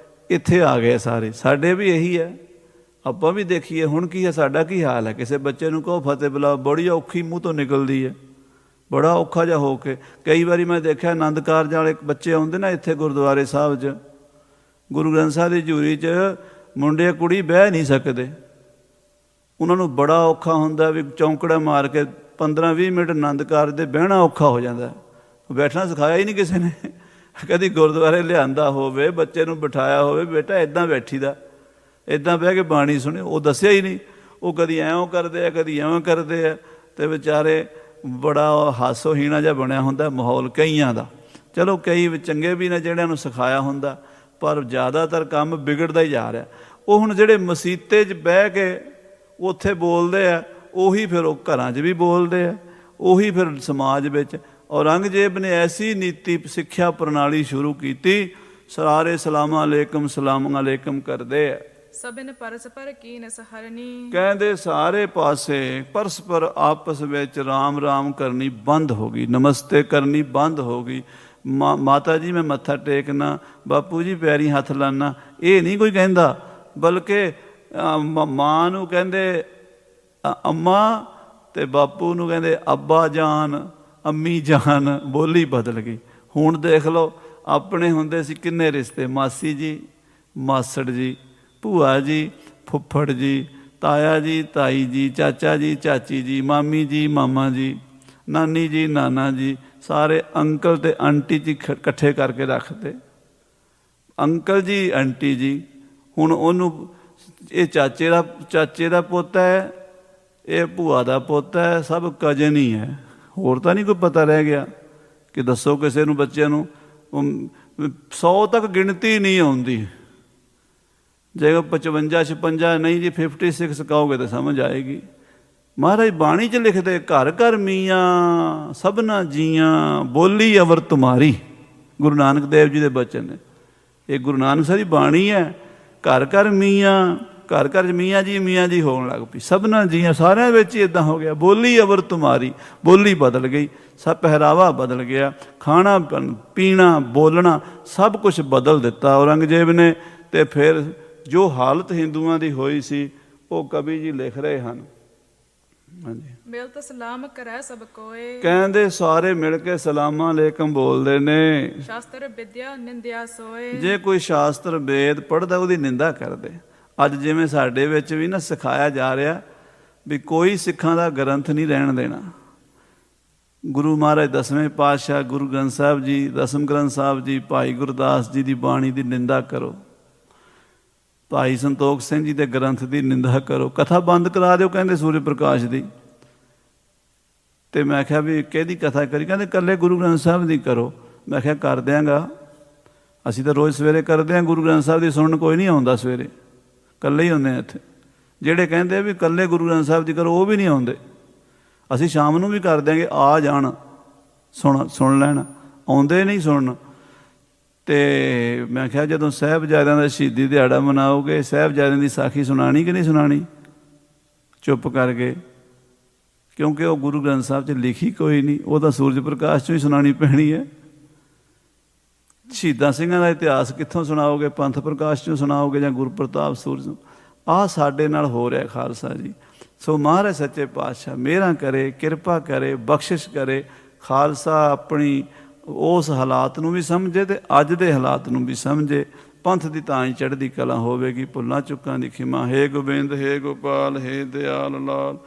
ਇੱਥੇ ਆ ਗਏ ਸਾਰੇ। ਸਾਡੇ ਵੀ ਇਹੀ ਹੈ। ਆਪਾਂ ਵੀ ਦੇਖੀਏ ਹੁਣ ਕੀ ਹੈ, ਸਾਡਾ ਕੀ ਹਾਲ ਹੈ। ਕਿਸੇ ਬੱਚੇ ਨੂੰ ਕਹੋ ਫਤਿਹ ਬੁਲਾਓ, ਬੜੀ ਔਖੀ ਮੂੰਹ ਤੋਂ ਨਿਕਲਦੀ ਹੈ, ਬੜਾ ਔਖਾ ਜਿਹਾ ਹੋ ਕੇ। ਕਈ ਵਾਰੀ ਮੈਂ ਦੇਖਿਆ ਆਨੰਦ ਕਾਰਜ ਵਾਲੇ ਬੱਚੇ ਆਉਂਦੇ ਨਾ ਇੱਥੇ ਗੁਰਦੁਆਰੇ ਸਾਹਿਬ 'ਚ, ਗੁਰੂ ਗ੍ਰੰਥ ਸਾਹਿਬ ਦੀ ਹਜ਼ੂਰੀ 'ਚ ਮੁੰਡੇ ਕੁੜੀ ਬਹਿ ਨਹੀਂ ਸਕਦੇ। ਉਹਨਾਂ ਨੂੰ ਬੜਾ ਔਖਾ ਹੁੰਦਾ ਵੀ ਚੌਂਕੜਾ ਮਾਰ ਕੇ 15-20 ਮਿੰਟ ਆਨੰਦ ਕਾਰਜ ਦੇ ਬਹਿਣਾ ਔਖਾ ਹੋ ਜਾਂਦਾ। ਬੈਠਣਾ ਸਿਖਾਇਆ ਹੀ ਨਹੀਂ ਕਿਸੇ ਨੇ। ਕਦੀ ਗੁਰਦੁਆਰੇ ਲਿਆਂਦਾ ਹੋਵੇ, ਬੱਚੇ ਨੂੰ ਬਿਠਾਇਆ ਹੋਵੇ, ਬੇਟਾ ਇੱਦਾਂ ਬੈਠੀ ਦਾ, ਇੱਦਾਂ ਬਹਿ ਕੇ ਬਾਣੀ ਸੁਣੀ, ਉਹ ਦੱਸਿਆ ਹੀ ਨਹੀਂ। ਉਹ ਕਦੀ ਐਂ ਕਰਦੇ ਆ, ਕਦੀ ਐਵੇਂ ਕਰਦੇ ਆ, ਅਤੇ ਵਿਚਾਰੇ ਬੜਾ ਹਾਸੋਹੀਣਾ ਜਿਹਾ ਬਣਿਆ ਹੁੰਦਾ ਮਾਹੌਲ ਕਈਆਂ ਦਾ। ਚਲੋ ਕਈ ਚੰਗੇ ਵੀ ਨੇ ਜਿਹੜਿਆਂ ਨੂੰ ਸਿਖਾਇਆ ਹੁੰਦਾ, ਪਰ ਜ਼ਿਆਦਾਤਰ ਕੰਮ ਵਿਗੜਦਾ ਹੀ ਜਾ ਰਿਹਾ। ਉਹ ਹੁਣ ਜਿਹੜੇ ਮਸੀਤੇ 'ਚ ਬਹਿ ਕੇ ਉੱਥੇ ਬੋਲਦੇ ਆ, ਉਹੀ ਫਿਰ ਉਹ ਘਰਾਂ 'ਚ ਵੀ ਬੋਲਦੇ ਆ, ਉਹੀ ਫਿਰ ਸਮਾਜ ਵਿੱਚ। ਔਰੰਗਜ਼ੇਬ ਨੇ ਐਸੀ ਨੀਤੀ ਸਿੱਖਿਆ ਪ੍ਰਣਾਲੀ ਸ਼ੁਰੂ ਕੀਤੀ, ਸਾਰੇ ਸਲਾਮਾਂ ਅਲੈਕਮ ਕਰਦੇ ਆ। ਸਭਨ ਪਰਸਪਰ ਕੀਨ ਸਹਰਨੀ। ਕਹਿੰਦੇ ਸਾਰੇ ਪਾਸੇ ਪਰਸਪਰ ਆਪਸ ਵਿੱਚ ਰਾਮ ਰਾਮ ਕਰਨੀ ਬੰਦ ਹੋ ਗਈ, ਨਮਸਤੇ ਕਰਨੀ ਬੰਦ ਹੋ ਗਈ। ਮਾਤਾ ਜੀ ਮੈਂ ਮੱਥਾ ਟੇਕਣਾ, ਬਾਪੂ ਜੀ ਪੈਰੀ ਹੱਥ ਲਾਣਾ, ਇਹ ਨਹੀਂ ਕੋਈ ਕਹਿੰਦਾ, ਬਲਕਿ ਮਾਂ ਨੂੰ ਕਹਿੰਦੇ ਅੰਮਾ ਤੇ ਬਾਪੂ ਨੂੰ ਕਹਿੰਦੇ ਅੱਬਾ ਜਾਨ, ਅੰਮੀ ਜਾਨ। ਬੋਲੀ ਬਦਲ ਗਈ। ਹੁਣ ਦੇਖ ਲਓ, ਆਪਣੇ ਹੁੰਦੇ ਸੀ ਕਿੰਨੇ ਰਿਸ਼ਤੇ, ਮਾਸੀ ਜੀ, ਮਾਸੜ ਜੀ, ਭੂਆ ਜੀ, ਫੁੱਫੜ ਜੀ, ਤਾਇਆ ਜੀ, ਤਾਈ ਜੀ, ਚਾਚਾ ਜੀ, ਚਾਚੀ ਜੀ, ਮਾਮੀ ਜੀ, ਮਾਮਾ ਜੀ, ਨਾਨੀ ਜੀ, ਨਾਨਾ ਜੀ, ਸਾਰੇ ਅੰਕਲ ਤੇ ਆਂਟੀ ਜੀ ਇਕੱਠੇ ਕਰਕੇ ਰੱਖਦੇ। ਅੰਕਲ ਜੀ, ਆਂਟੀ ਜੀ। ਹੁਣ ਉਹਨੂੰ ਇਹ ਚਾਚੇ ਦਾ ਪੁੱਤ ਹੈ, ਇਹ ਭੂਆ ਦਾ ਪੁੱਤ ਹੈ, ਸਭ ਕਜ਼ਨ ਹੀ ਹੈ। ਹੋਰ ਤਾਂ ਨਹੀਂ ਕੋਈ ਪਤਾ ਰਹਿ ਗਿਆ ਕਿ ਦੱਸੋ ਕਿਸੇ ਨੂੰ, ਬੱਚਿਆਂ ਨੂੰ 100 ਤੱਕ ਗਿਣਤੀ ਨਹੀਂ ਆਉਂਦੀ। ਜੇ 55 56 ਨਹੀਂ ਜੀ 56 ਕਹੋਗੇ ਤਾਂ ਸਮਝ ਆਏਗੀ। ਮਹਾਰਾਜ ਬਾਣੀ 'ਚ ਲਿਖਦੇ, ਘਰ ਘਰ ਮੀਆਂ ਸਭਨਾ ਜੀਆਂ, ਬੋਲੀ ਅਵਰ ਤੁਮਾਰੀ। ਗੁਰੂ ਨਾਨਕ ਦੇਵ ਜੀ ਦੇ ਬਚਨ ਨੇ। ਇਹ ਗੁਰੂ ਨਾਨਕ ਸਾਹਿਬ ਦੀ ਬਾਣੀ ਹੈ। ਘਰ ਘਰ ਮੀਆਂ, ਘਰ ਘਰ ਮੀਆਂ ਜੀ ਹੋਣ ਲੱਗ ਪਈ। ਸਭਨਾ ਜੀਆਂ, ਸਾਰਿਆਂ ਵਿੱਚ ਹੀ ਇੱਦਾਂ ਹੋ ਗਿਆ। ਬੋਲੀ ਅਵਰ ਤੁਮਾਰੀ, ਬੋਲੀ ਬਦਲ ਗਈ, ਸਭ ਪਹਿਰਾਵਾ ਬਦਲ ਗਿਆ, ਖਾਣਾ ਪੀਣਾ ਬੋਲਣਾ ਸਭ ਕੁਝ ਬਦਲ ਦਿੱਤਾ ਔਰੰਗਜ਼ੇਬ ਨੇ। ਤੇ ਫਿਰ ਜੋ ਹਾਲਤ ਹਿੰਦੂਆਂ ਦੀ ਹੋਈ ਸੀ, ਉਹ ਕਵੀ ਜੀ ਲਿਖ ਰਹੇ ਹਨ। ਹਾਂਜੀ, ਮਿਲਤ ਸਲਾਮ ਕਰੈ ਸਭ ਕੋਏ। ਕਹਿੰਦੇ ਸਾਰੇ ਮਿਲ ਕੇ ਸਲਾਮਾਂ ਅਲੈਕਮ ਬੋਲਦੇ ਨੇ। ਸ਼ਾਸਤਰ ਵਿਦਿਆ ਨਿੰਦਿਆ ਸੋਏ। ਜੇ ਕੋਈ ਸ਼ਾਸਤਰ ਵੇਦ ਪੜ੍ਹਦਾ ਉਹਦੀ ਨਿੰਦਾ ਕਰਦੇ। ਅੱਜ ਜਿਵੇਂ ਸਾਡੇ ਵਿੱਚ ਵੀ ਨਾ ਸਿਖਾਇਆ ਜਾ ਰਿਹਾ ਵੀ ਕੋਈ ਸਿੱਖਾਂ ਦਾ ਗ੍ਰੰਥ ਨਹੀਂ ਰਹਿਣ ਦੇਣਾ। ਗੁਰੂ ਮਹਾਰਾਜ 10ਵੇਂ ਪਾਤਸ਼ਾਹ ਗੁਰੂ ਗ੍ਰੰਥ ਸਾਹਿਬ ਜੀ, ਦਸਮ ਗ੍ਰੰਥ ਸਾਹਿਬ ਜੀ, ਭਾਈ ਗੁਰਦਾਸ ਜੀ ਦੀ ਬਾਣੀ ਦੀ ਨਿੰਦਾ ਕਰੋ, ਭਾਈ ਸੰਤੋਖ ਸਿੰਘ ਜੀ ਦੇ ਗ੍ਰੰਥ ਦੀ ਨਿੰਦਾ ਕਰੋ, ਕਥਾ ਬੰਦ ਕਰਾ ਦਿਓ ਕਹਿੰਦੇ ਸੂਰਜ ਪ੍ਰਕਾਸ਼ ਦੀ। ਤੇ ਮੈਂ ਕਿਹਾ ਵੀ ਕਿਹਦੀ ਕਥਾ ਕਰੀ? ਕਹਿੰਦੇ ਇਕੱਲੇ ਗੁਰੂ ਗ੍ਰੰਥ ਸਾਹਿਬ ਦੀ ਕਰੋ। ਮੈਂ ਕਿਹਾ ਕਰ ਦਿਆਂਗਾ, ਅਸੀਂ ਤਾਂ ਰੋਜ਼ ਸਵੇਰੇ ਕਰਦੇ ਹਾਂ। ਗੁਰੂ ਗ੍ਰੰਥ ਸਾਹਿਬ ਦੀ ਸੁਣਨ ਕੋਈ ਨਹੀਂ ਆਉਂਦਾ, ਸਵੇਰੇ ਇਕੱਲੇ ਹੀ ਹੁੰਦੇ ਆ ਇੱਥੇ। ਜਿਹੜੇ ਕਹਿੰਦੇ ਵੀ ਇਕੱਲੇ ਗੁਰੂ ਗ੍ਰੰਥ ਸਾਹਿਬ ਦੀ ਕਰੋ, ਉਹ ਵੀ ਨਹੀਂ ਆਉਂਦੇ। ਅਸੀਂ ਸ਼ਾਮ ਨੂੰ ਵੀ ਕਰ ਦਿਆਂਗੇ, ਆ ਜਾਣ ਸੁਣ ਲੈਣ, ਆਉਂਦੇ ਨਹੀਂ ਸੁਣਨ। ਤੇ ਮੈਂ ਕਿਹਾ ਜਦੋਂ ਸਾਹਿਬਜ਼ਾਦਿਆਂ ਦਾ ਸ਼ਹੀਦੀ ਦਿਹਾੜਾ ਮਨਾਓਗੇ, ਸਾਹਿਬਜ਼ਾਦਿਆਂ ਦੀ ਸਾਖੀ ਸੁਣਾਣੀ ਕਿ ਨਹੀਂ ਸੁਣਾਣੀ? ਚੁੱਪ ਕਰ ਗਏ, ਕਿਉਂਕਿ ਉਹ ਗੁਰੂ ਗ੍ਰੰਥ ਸਾਹਿਬ 'ਚ ਲਿਖੀ ਕੋਈ ਨਹੀਂ, ਉਹ ਤਾਂ ਸੂਰਜ ਪ੍ਰਕਾਸ਼ 'ਚੋਂ ਹੀ ਸੁਣਾਣੀ ਪੈਣੀ ਹੈ। ਸ਼ਹੀਦਾਂ ਸਿੰਘਾਂ ਦਾ ਇਤਿਹਾਸ ਕਿੱਥੋਂ ਸੁਣਾਓਗੇ? ਪੰਥ ਪ੍ਰਕਾਸ਼ 'ਚੋਂ ਸੁਣਾਓਗੇ ਜਾਂ ਗੁਰੂ ਪ੍ਰਤਾਪ ਸੂਰਜ ਨੂੰ? ਆਹ ਸਾਡੇ ਨਾਲ ਹੋ ਰਿਹਾ ਖਾਲਸਾ ਜੀ। ਸੋ ਮਹਾਰਾਜ ਸੱਚੇ ਪਾਤਸ਼ਾਹ ਮਿਹਰਾਂ ਕਰੇ, ਕਿਰਪਾ ਕਰੇ, ਬਖਸ਼ਿਸ਼ ਕਰੇ। ਖਾਲਸਾ ਆਪਣੀ ਉਸ ਹਾਲਾਤ ਨੂੰ ਵੀ ਸਮਝੇ ਤੇ ਅੱਜ ਦੇ ਹਾਲਾਤ ਨੂੰ ਵੀ ਸਮਝੇ। ਪੰਥ ਦੀ ਤਾਂ ਹੀ ਚੜ੍ਹਦੀ ਕਲਾ ਹੋਵੇਗੀ। ਭੁੱਲਾਂ ਚੁੱਕਾਂ ਦੀ ਖਿਮਾ। ਹੇ ਗੋਬਿੰਦ, ਹੇ ਗੋਪਾਲ, ਹੇ ਦਿਆਲ ਲਾਲ।